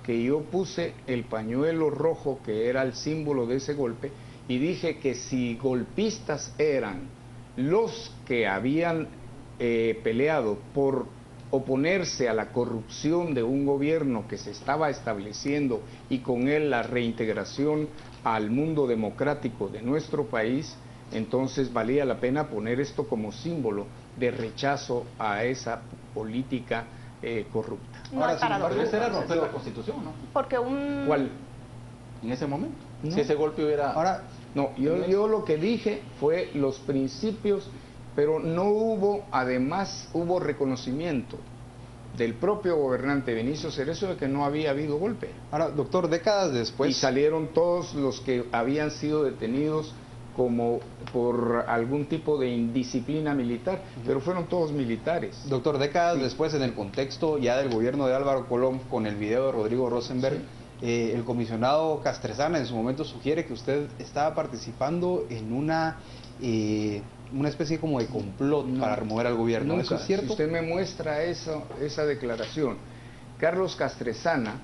que yo puse el pañuelo rojo que era el símbolo de ese golpe y dije que si golpistas eran los que habían peleado por oponerse a la corrupción de un gobierno que se estaba estableciendo y con él la reintegración al mundo democrático de nuestro país, entonces valía la pena poner esto como símbolo de rechazo a esa política corrupta. No hay paradoja. Pero ese era romper la Constitución, ¿no? Porque ¿Cuál? En ese momento. No. Si ese golpe hubiera... No, yo lo que dije fue los principios, pero no hubo, además, hubo reconocimiento del propio gobernante Vinicio Cerezo de que no había habido golpe. Ahora, doctor, décadas después... Y salieron todos los que habían sido detenidos como por algún tipo de indisciplina militar, pero fueron todos militares. Doctor, décadas después, en el contexto ya del gobierno de Álvaro Colón, con el video de Rodrigo Rosenberg, el comisionado Castresana en su momento sugiere que usted estaba participando en una especie como de complot para remover al gobierno. Nunca. ¿Eso es cierto? Si usted me muestra esa declaración. Carlos Castresana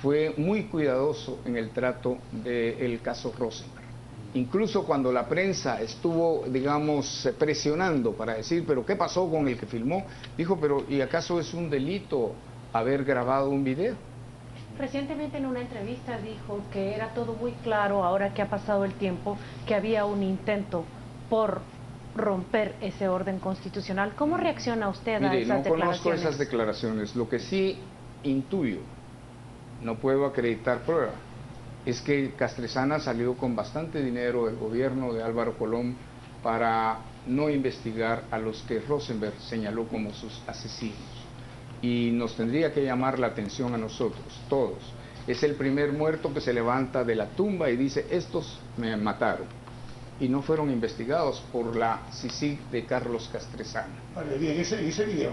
fue muy cuidadoso en el trato del caso Rosenberg. Incluso cuando la prensa estuvo, digamos, presionando para decir, pero ¿qué pasó con el que filmó? Dijo, pero ¿y acaso es un delito haber grabado un video? Recientemente en una entrevista dijo que era todo muy claro, ahora que ha pasado el tiempo, que había un intento por romper ese orden constitucional. ¿Cómo reacciona usted a esas declaraciones? No conozco esas declaraciones. Lo que sí intuyo, no puedo acreditar prueba, es que Castresana salió con bastante dinero del gobierno de Álvaro Colón para no investigar a los que Rosenberg señaló como sus asesinos. Y nos tendría que llamar la atención a nosotros, todos. Es el primer muerto que se levanta de la tumba y dice, estos me mataron. Y no fueron investigados por la CICIG de Carlos Castresana. Vale, bien, ese video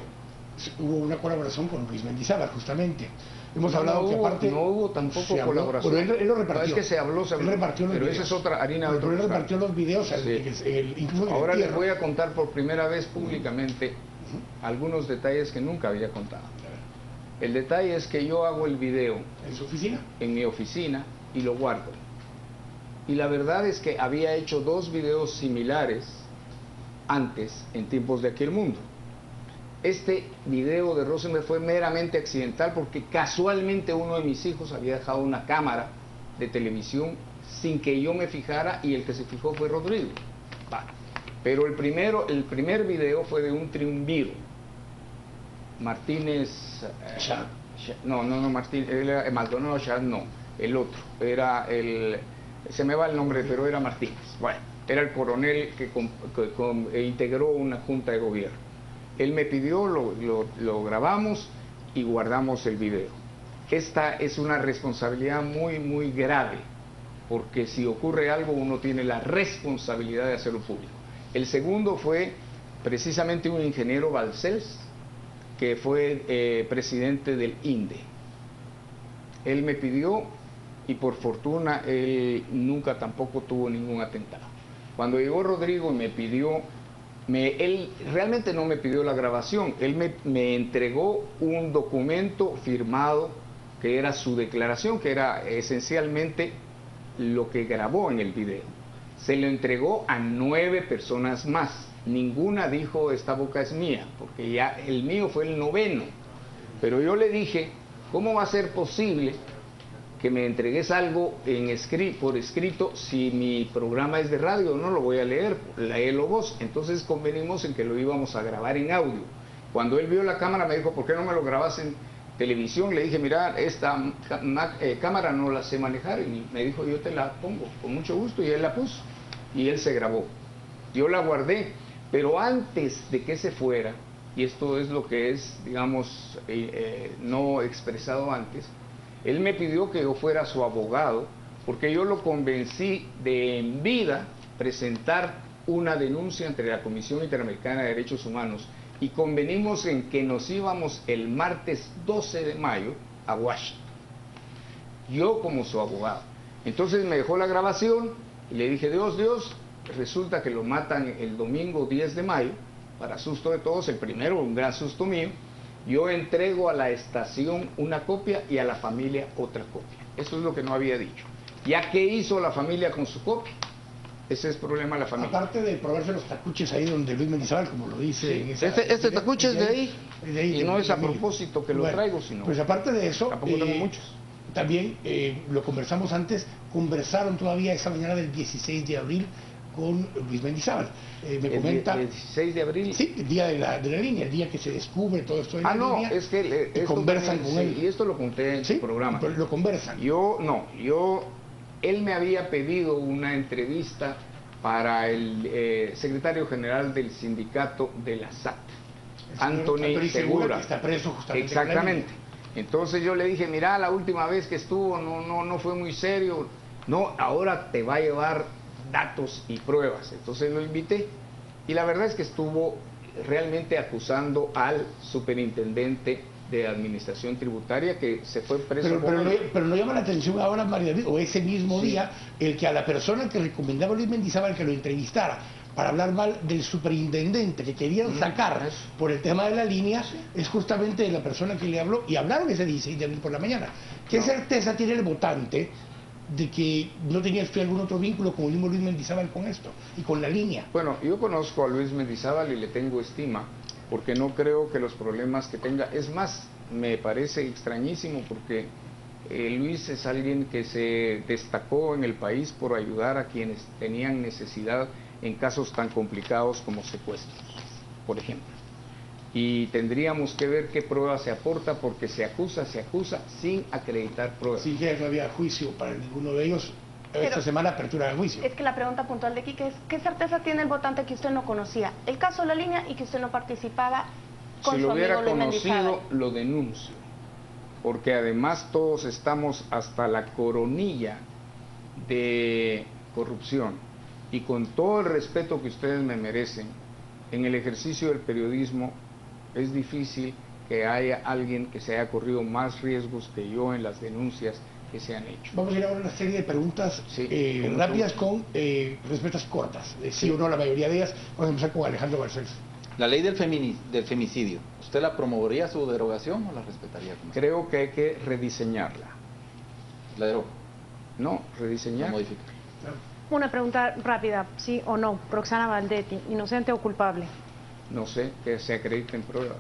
hubo una colaboración con Luis Mendizábal, justamente. Hemos hablado que aparte... No hubo tampoco colaboración. Pero él lo repartió. No, es que se habló. Él repartió los pero videos. Esa es otra harina de otro Pero él repartió los videos, incluso ahora les voy a contar por primera vez públicamente algunos detalles que nunca había contado. El detalle es que yo hago el video ¿en su oficina? En mi oficina y lo guardo. Y la verdad es que había hecho 2 videos similares antes, en tiempos de Aquel Mundo. Este video de Rosenberg fue meramente accidental porque casualmente uno de mis hijos había dejado una cámara de televisión sin que yo me fijara, y el que se fijó fue Rodrigo. Pero el primer video fue de un triunviro, Martínez, no, Martínez, Maldonado Chad, no, el otro, se me va el nombre, pero era Martínez. Bueno, era el coronel que integró una junta de gobierno. Él me pidió, lo grabamos y guardamos el video. Esta es una responsabilidad muy, muy grave, porque si ocurre algo uno tiene la responsabilidad de hacerlo público. El segundo fue precisamente un ingeniero Balcells, que fue presidente del INDE. Él me pidió, y por fortuna él nunca tampoco tuvo ningún atentado. Cuando llegó Rodrigo y me pidió, él realmente no me pidió la grabación, él me entregó un documento firmado que era su declaración, que era esencialmente lo que grabó en el video. Se lo entregó a 9 personas más. Ninguna dijo esta boca es mía, porque ya el mío fue el 9º. Pero yo le dije, ¿cómo va a ser posible que me entregues algo por escrito si mi programa es de radio? No lo voy a leer, léelo vos. Entonces convenimos en que lo íbamos a grabar en audio. Cuando él vio la cámara me dijo, ¿por qué no me lo grabas en televisión? Le dije, mira, esta cámara no la sé manejar, y me dijo, yo te la pongo con mucho gusto, y él la puso y él se grabó. Yo la guardé, pero antes de que se fuera, y esto es lo que es, digamos, no expresado antes, él me pidió que yo fuera su abogado, porque yo lo convencí de en vida presentar una denuncia ante la Comisión Interamericana de Derechos Humanos, y convenimos en que nos íbamos el martes 12 de mayo a Washington, yo como su abogado. Entonces me dejó la grabación y le dije, Dios, resulta que lo matan el domingo 10 de mayo, para susto de todos, el primero, un gran susto mío. Yo entrego a la estación una copia y a la familia otra copia. Eso es lo que no había dicho. ¿Ya qué hizo la familia con su copia? Ese es el problema de la familia. Aparte de probarse los tacuches ahí donde Luis Mendizábal, como lo dice... Sí. En esa, este tacuche es de ahí, y no es a propósito que lo traigo, sino... Pues aparte de eso, tampoco tengo muchos. También, lo conversamos antes, conversaron todavía esa mañana del 16 de abril con Luis Mendizábal. Me comenta... ¿El 16 de abril? Sí, el día de la línea, el día que se descubre todo esto de la línea. Es que... conversan con él. Y esto lo conté en su programa. Pero lo conversan. Él me había pedido una entrevista para el secretario general del sindicato de la SAT, Anthony Segura, que está preso justamente. Exactamente. Entonces yo le dije, mira, la última vez que estuvo no fue muy serio. No, ahora te va a llevar datos y pruebas. Entonces lo invité, y la verdad es que estuvo realmente acusando al superintendente de administración tributaria, que se fue preso. Pero no llama la atención ahora, María David, o ese mismo día, el que a la persona que recomendaba a Luis Mendizábal que lo entrevistara para hablar mal del superintendente que querían sacar por el tema de la línea, es justamente la persona que le habló, y hablaron ese 16 de abril por la mañana. ¿Qué certeza tiene el votante de que no tenía usted algún otro vínculo con el mismo Luis Mendizábal con esto y con la línea? Bueno, yo conozco a Luis Mendizábal y le tengo estima, porque no creo que los problemas que tenga, es más, me parece extrañísimo, porque Luis es alguien que se destacó en el país por ayudar a quienes tenían necesidad en casos tan complicados como secuestros, por ejemplo. Y tendríamos que ver qué prueba se aporta, porque se acusa sin acreditar pruebas. Sí, que no había juicio para ninguno de ellos. Esta semana apertura de juicio. Es que la pregunta puntual de Quique es, ¿qué certeza tiene el votante que usted no conocía el caso de la línea y que usted no participaba con su amigo Luis Mendizábal? Si lo hubiera conocido, lo denuncio, porque además todos estamos hasta la coronilla de corrupción, y con todo el respeto que ustedes me merecen, en el ejercicio del periodismo es difícil que haya alguien que se haya corrido más riesgos que yo en las denuncias que se han hecho. Vamos a ir ahora a una serie de preguntas rápidas con respuestas cortas, sí o no la mayoría de ellas. Vamos a empezar con Alejandro Balcells. La ley del femicidio, ¿usted la promovería su derogación o la respetaría? Creo que hay que rediseñarla. ¿La deroga? No, rediseñar. ¿La modifica? Una pregunta rápida, ¿sí o no? Roxana Valdetti, ¿inocente o culpable? No sé, que se acrediten pruebas.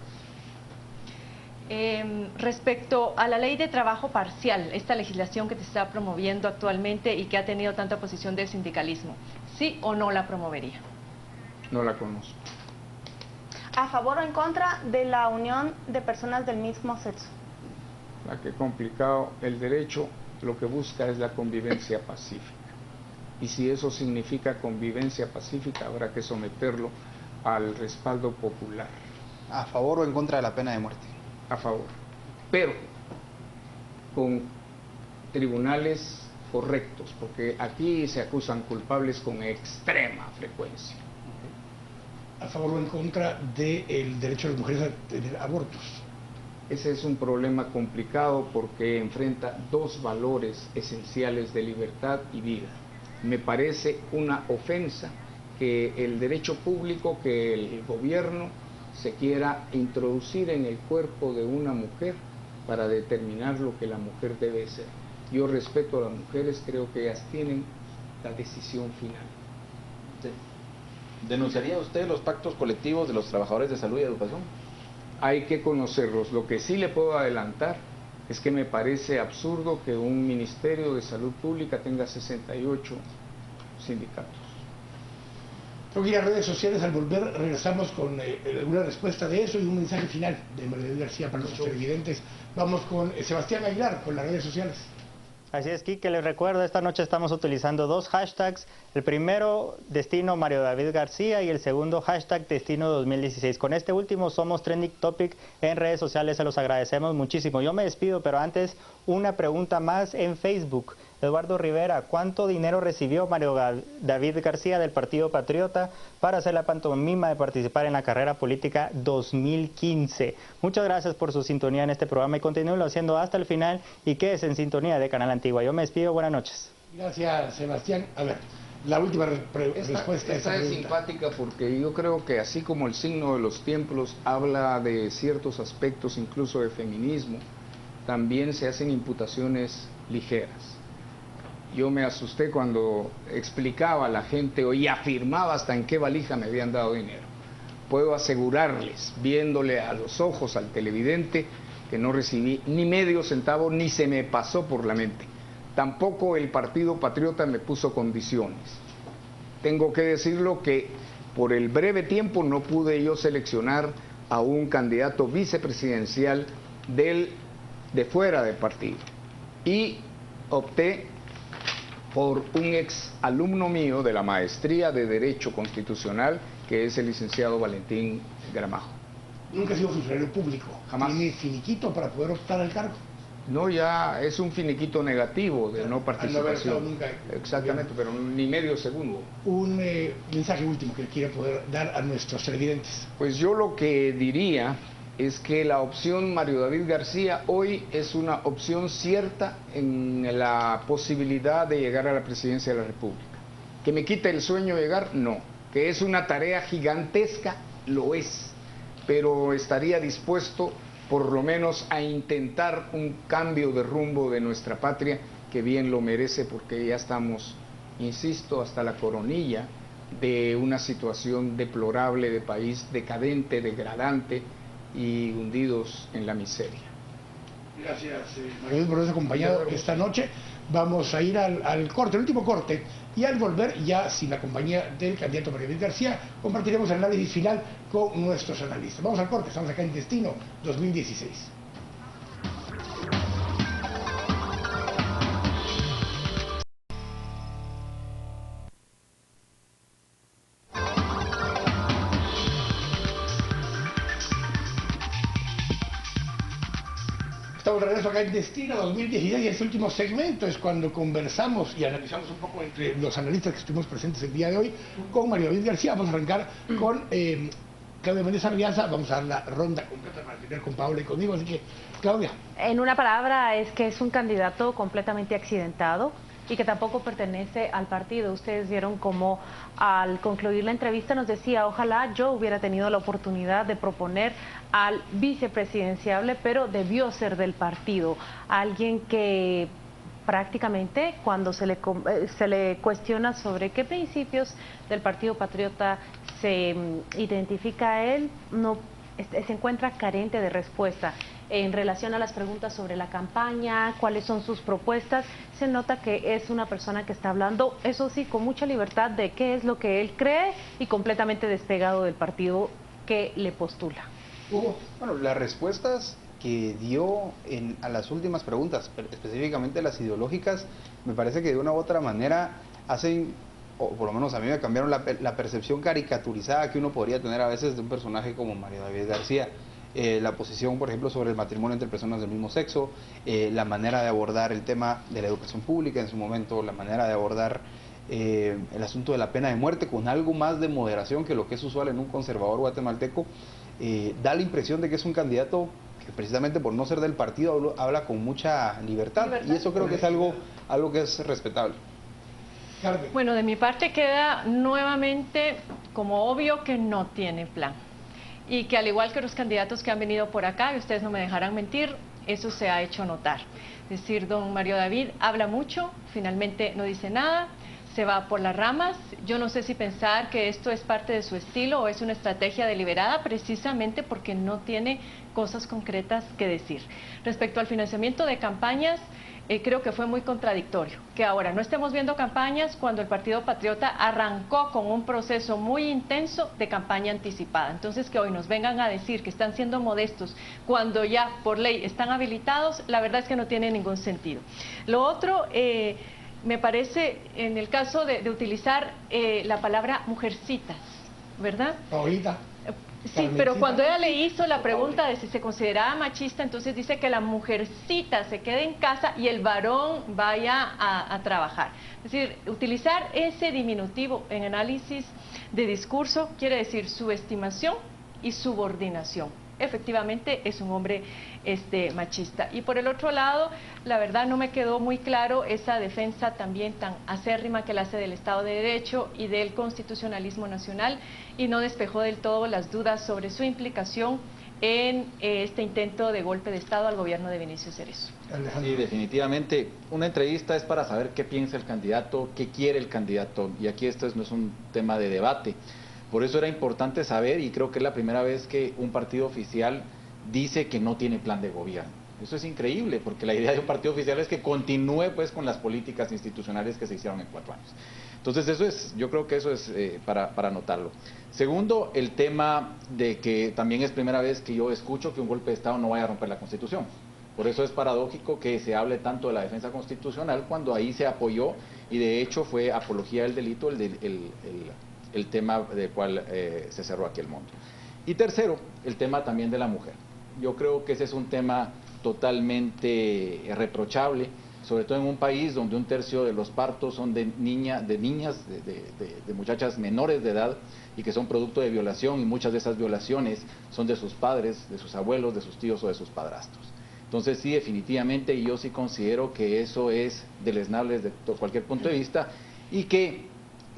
Respecto a la ley de trabajo parcial, esta legislación que se está promoviendo actualmente y que ha tenido tanta oposición del sindicalismo, ¿sí o no la promovería? No la conozco. ¿A favor o en contra de la unión de personas del mismo sexo? Qué complicado. El derecho lo que busca es la convivencia pacífica. Y si eso significa convivencia pacífica, habrá que someterlo al respaldo popular. ¿A favor o en contra de la pena de muerte? A favor. Pero con tribunales correctos, porque aquí se acusan culpables con extrema frecuencia. ¿A favor o en contra del derecho de las mujeres a tener abortos? Ese es un problema complicado porque enfrenta dos valores esenciales de libertad y vida. Me parece una ofensa que el derecho público, que el gobierno se quiera introducir en el cuerpo de una mujer para determinar lo que la mujer debe ser. Yo respeto a las mujeres, creo que ellas tienen la decisión final. Sí. ¿Denunciaría usted los pactos colectivos de los trabajadores de salud y educación? Hay que conocerlos. Lo que sí le puedo adelantar es que me parece absurdo que un Ministerio de Salud Pública tenga 68 sindicatos. Tengo que ir a redes sociales. Al volver regresamos con alguna respuesta de eso y un mensaje final de María David García para nuestros televidentes. Vamos con Sebastián Aguilar con las redes sociales. Así es, Quique, les recuerdo, esta noche estamos utilizando dos hashtags. El primero, Destino Mario David García, y el segundo, hashtag Destino 2016. Con este último somos Trending Topic en redes sociales, se los agradecemos muchísimo. Yo me despido, pero antes una pregunta más en Facebook. Eduardo Rivera, ¿cuánto dinero recibió Mario David García del Partido Patriota para hacer la pantomima de participar en la carrera política 2015? Muchas gracias por su sintonía en este programa y continúenlo haciendo hasta el final y quédese en sintonía de Canal Antigua. Yo me despido, buenas noches. Gracias, Sebastián. A ver, la última respuesta. Esta es simpática porque yo creo que así como el signo de los tiempos habla de ciertos aspectos incluso de feminismo, también se hacen imputaciones ligeras. Yo me asusté cuando explicaba a la gente y afirmaba hasta en qué valija me habían dado dinero. Puedo asegurarles, viéndole a los ojos al televidente, que no recibí ni medio centavo, ni se me pasó por la mente. Tampoco el Partido Patriota me puso condiciones. Tengo que decirlo que por el breve tiempo no pude yo seleccionar a un candidato vicepresidencial de fuera del partido. Y opté por un ex alumno mío de la maestría de Derecho Constitucional, que es el licenciado Valentín Gramajo. Nunca ha sido funcionario público. Jamás. ¿Tiene finiquito para poder optar al cargo? No, ya es un finiquito negativo de no participación. Nunca, exactamente, pero ni medio segundo. Un mensaje último que quiere poder dar a nuestros televidentes. Pues yo lo que diría es que la opción Mario David García hoy es una opción cierta en la posibilidad de llegar a la presidencia de la República. ¿Que me quite el sueño llegar? No. ¿Que es una tarea gigantesca? Lo es. Pero estaría dispuesto por lo menos a intentar un cambio de rumbo de nuestra patria, que bien lo merece, porque ya estamos, insisto, hasta la coronilla de una situación deplorable de país decadente, degradante y hundidos en la miseria. Gracias, Mario, por habernos acompañado esta noche. Vamos a ir al corte, el último corte, y al volver, ya sin la compañía del candidato Mario David García, compartiremos el análisis final con nuestros analistas. Vamos al corte, estamos acá en Destino 2016. Estamos de regreso acá en Destino 2016 y este último segmento es cuando conversamos y analizamos un poco entre los analistas que estuvimos presentes el día de hoy con Mario David García. Vamos a arrancar con Claudia Méndez Alianza. Vamos a dar la ronda completa para tener con Paola y conmigo. Así que, Claudia. En una palabra, es que es un candidato completamente accidentado y que tampoco pertenece al partido. Ustedes vieron como al concluir la entrevista nos decía, ojalá yo hubiera tenido la oportunidad de proponer al vicepresidenciable, pero debió ser del partido, alguien que prácticamente cuando se le cuestiona sobre qué principios del Partido Patriota se identifica a él, se encuentra carente de respuesta. En relación a las preguntas sobre la campaña, cuáles son sus propuestas, se nota que es una persona que está hablando, eso sí, con mucha libertad de qué es lo que él cree y completamente despegado del partido que le postula. Bueno, las respuestas que dio a las últimas preguntas, específicamente las ideológicas, me parece que de una u otra manera hacen, o por lo menos a mí me cambiaron la percepción caricaturizada que uno podría tener a veces de un personaje como Mario David García. La posición, por ejemplo, sobre el matrimonio entre personas del mismo sexo, la manera de abordar el tema de la educación pública en su momento, la manera de abordar el asunto de la pena de muerte con algo más de moderación que lo que es usual en un conservador guatemalteco, da la impresión de que es un candidato que precisamente por no ser del partido habla con mucha libertad, y eso creo que es algo que es respetable. Bueno, de mi parte queda nuevamente como obvio que no tiene plan. Y que al igual que los candidatos que han venido por acá, y ustedes no me dejarán mentir, eso se ha hecho notar. Es decir, don Mario David habla mucho, finalmente no dice nada, se va por las ramas. Yo no sé si pensar que esto es parte de su estilo o es una estrategia deliberada, precisamente porque no tiene cosas concretas que decir. Respecto al financiamiento de campañas, creo que fue muy contradictorio que ahora no estemos viendo campañas cuando el Partido Patriota arrancó con un proceso muy intenso de campaña anticipada. Entonces, que hoy nos vengan a decir que están siendo modestos cuando ya por ley están habilitados, la verdad es que no tiene ningún sentido. Lo otro, me parece, en el caso de utilizar la palabra mujercitas, ¿verdad? Paulita. Sí, pero cuando ella le hizo la pregunta de si se consideraba machista, entonces dice que la mujercita se quede en casa y el varón vaya a trabajar. Es decir, utilizar ese diminutivo en análisis de discurso quiere decir subestimación y subordinación. Efectivamente es un hombre machista. Y por el otro lado, la verdad no me quedó muy claro esa defensa también tan acérrima que él hace del Estado de Derecho y del constitucionalismo nacional, y no despejó del todo las dudas sobre su implicación en este intento de golpe de Estado al gobierno de Vinicio Cerezo. Sí, definitivamente. Una entrevista es para saber qué piensa el candidato, qué quiere el candidato, y aquí esto no es un tema de debate. Por eso era importante saber, y creo que es la primera vez que un partido oficial dice que no tiene plan de gobierno. Eso es increíble, porque la idea de un partido oficial es que continúe pues con las políticas institucionales que se hicieron en 4 años. Entonces eso es, yo creo que eso es para notarlo. Segundo, el tema de que también es primera vez que yo escucho que un golpe de Estado no vaya a romper la Constitución. Por eso es paradójico que se hable tanto de la defensa constitucional cuando ahí se apoyó, y de hecho fue apología del delito el tema del cual se cerró aquí el monto. Y tercero, el tema también de la mujer. Yo creo que ese es un tema totalmente reprochable, sobre todo en un país donde 1/3 de los partos son de muchachas menores de edad y que son producto de violación, y muchas de esas violaciones son de sus padres, de sus abuelos, de sus tíos o de sus padrastros. Entonces sí, definitivamente yo sí considero que eso es deleznable desde cualquier punto de vista, y que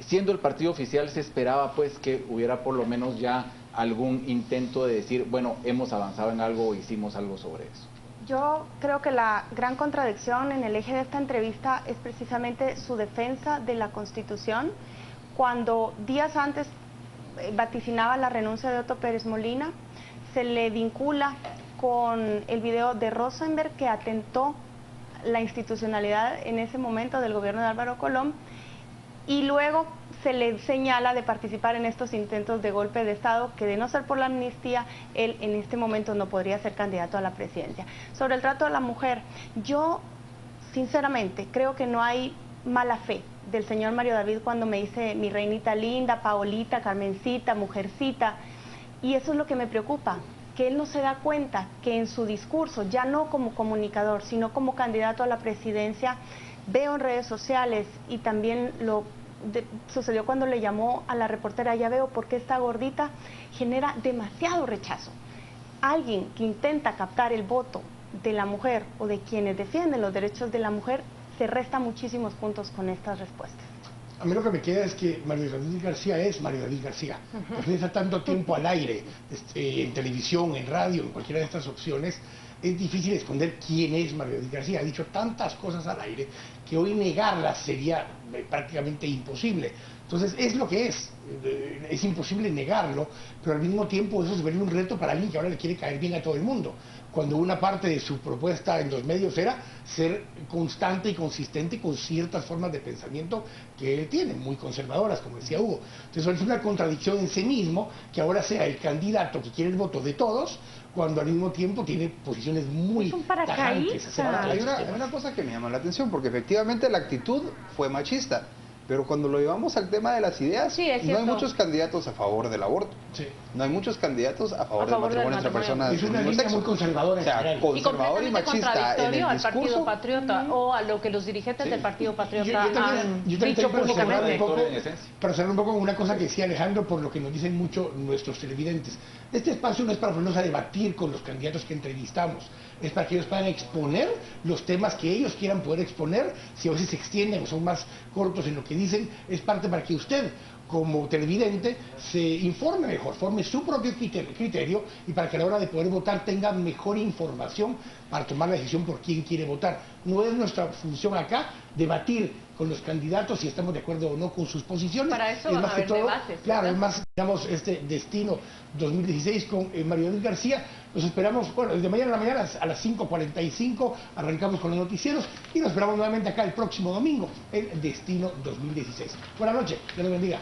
siendo el partido oficial se esperaba pues que hubiera por lo menos ya algún intento de decir, bueno, hemos avanzado en algo o hicimos algo sobre eso. Yo creo que la gran contradicción en el eje de esta entrevista es precisamente su defensa de la Constitución, cuando días antes vaticinaba la renuncia de Otto Pérez Molina, se le vincula con el video de Rosenberg que atentó la institucionalidad en ese momento del gobierno de Álvaro Colón, y luego se le señala de participar en estos intentos de golpe de Estado, que de no ser por la amnistía, él en este momento no podría ser candidato a la presidencia. Sobre el trato a la mujer, yo sinceramente creo que no hay mala fe del señor Mario David cuando me dice mi reinita linda, Paolita, Carmencita, mujercita, y eso es lo que me preocupa, que él no se da cuenta que en su discurso, ya no como comunicador, sino como candidato a la presidencia, veo en redes sociales, y también sucedió cuando le llamó a la reportera, ya veo por qué está gordita, genera demasiado rechazo. Alguien que intenta captar el voto de la mujer o de quienes defienden los derechos de la mujer, se resta muchísimos puntos con estas respuestas. A mí lo que me queda es que Mario David García es Mario David García. Después de tanto tiempo al aire, en televisión, en radio, en cualquiera de estas opciones, es difícil esconder quién es Mario David García. Ha dicho tantas cosas al aire que hoy negarlas sería prácticamente imposible. Entonces es lo que es imposible negarlo, pero al mismo tiempo eso se vería un reto para alguien que ahora le quiere caer bien a todo el mundo, cuando una parte de su propuesta en los medios era ser constante y consistente con ciertas formas de pensamiento que él tiene, muy conservadoras, como decía Hugo. Entonces es una contradicción en sí mismo que ahora sea el candidato que quiere el voto de todos, cuando al mismo tiempo tiene posiciones muy tajantes. Hay una cosa que me llama la atención, porque efectivamente la actitud fue machista. Pero cuando lo llevamos al tema de las ideas, sí, no hay muchos candidatos a favor del aborto. Sí. No hay muchos candidatos a favor del matrimonio entre personas. Es una línea muy conservadora. O sea, conservador y machista en el al discurso. Partido Patriota o a lo que los dirigentes del Partido Patriota han dicho públicamente. Para cerrar un poco con una cosa que decía Alejandro, por lo que nos dicen mucho nuestros televidentes. Este espacio no es para ponernos a debatir con los candidatos que entrevistamos, es para que ellos puedan exponer los temas que ellos quieran poder exponer. Si a veces se extienden o son más cortos en lo que dicen, es parte para que usted, como televidente, se informe mejor, forme su propio criterio, y para que a la hora de poder votar tenga mejor información para tomar la decisión por quién quiere votar. No es nuestra función acá debatir con los candidatos si estamos de acuerdo o no con sus posiciones. Para eso es van más a que haber todo, debates. claro, es más, digamos, este Destino 2016 con Mario David García. Los esperamos, bueno, desde mañana a la mañana a las 5:45 arrancamos con los noticieros y nos esperamos nuevamente acá el próximo domingo en Destino 2016. Buenas noches, Dios los bendiga.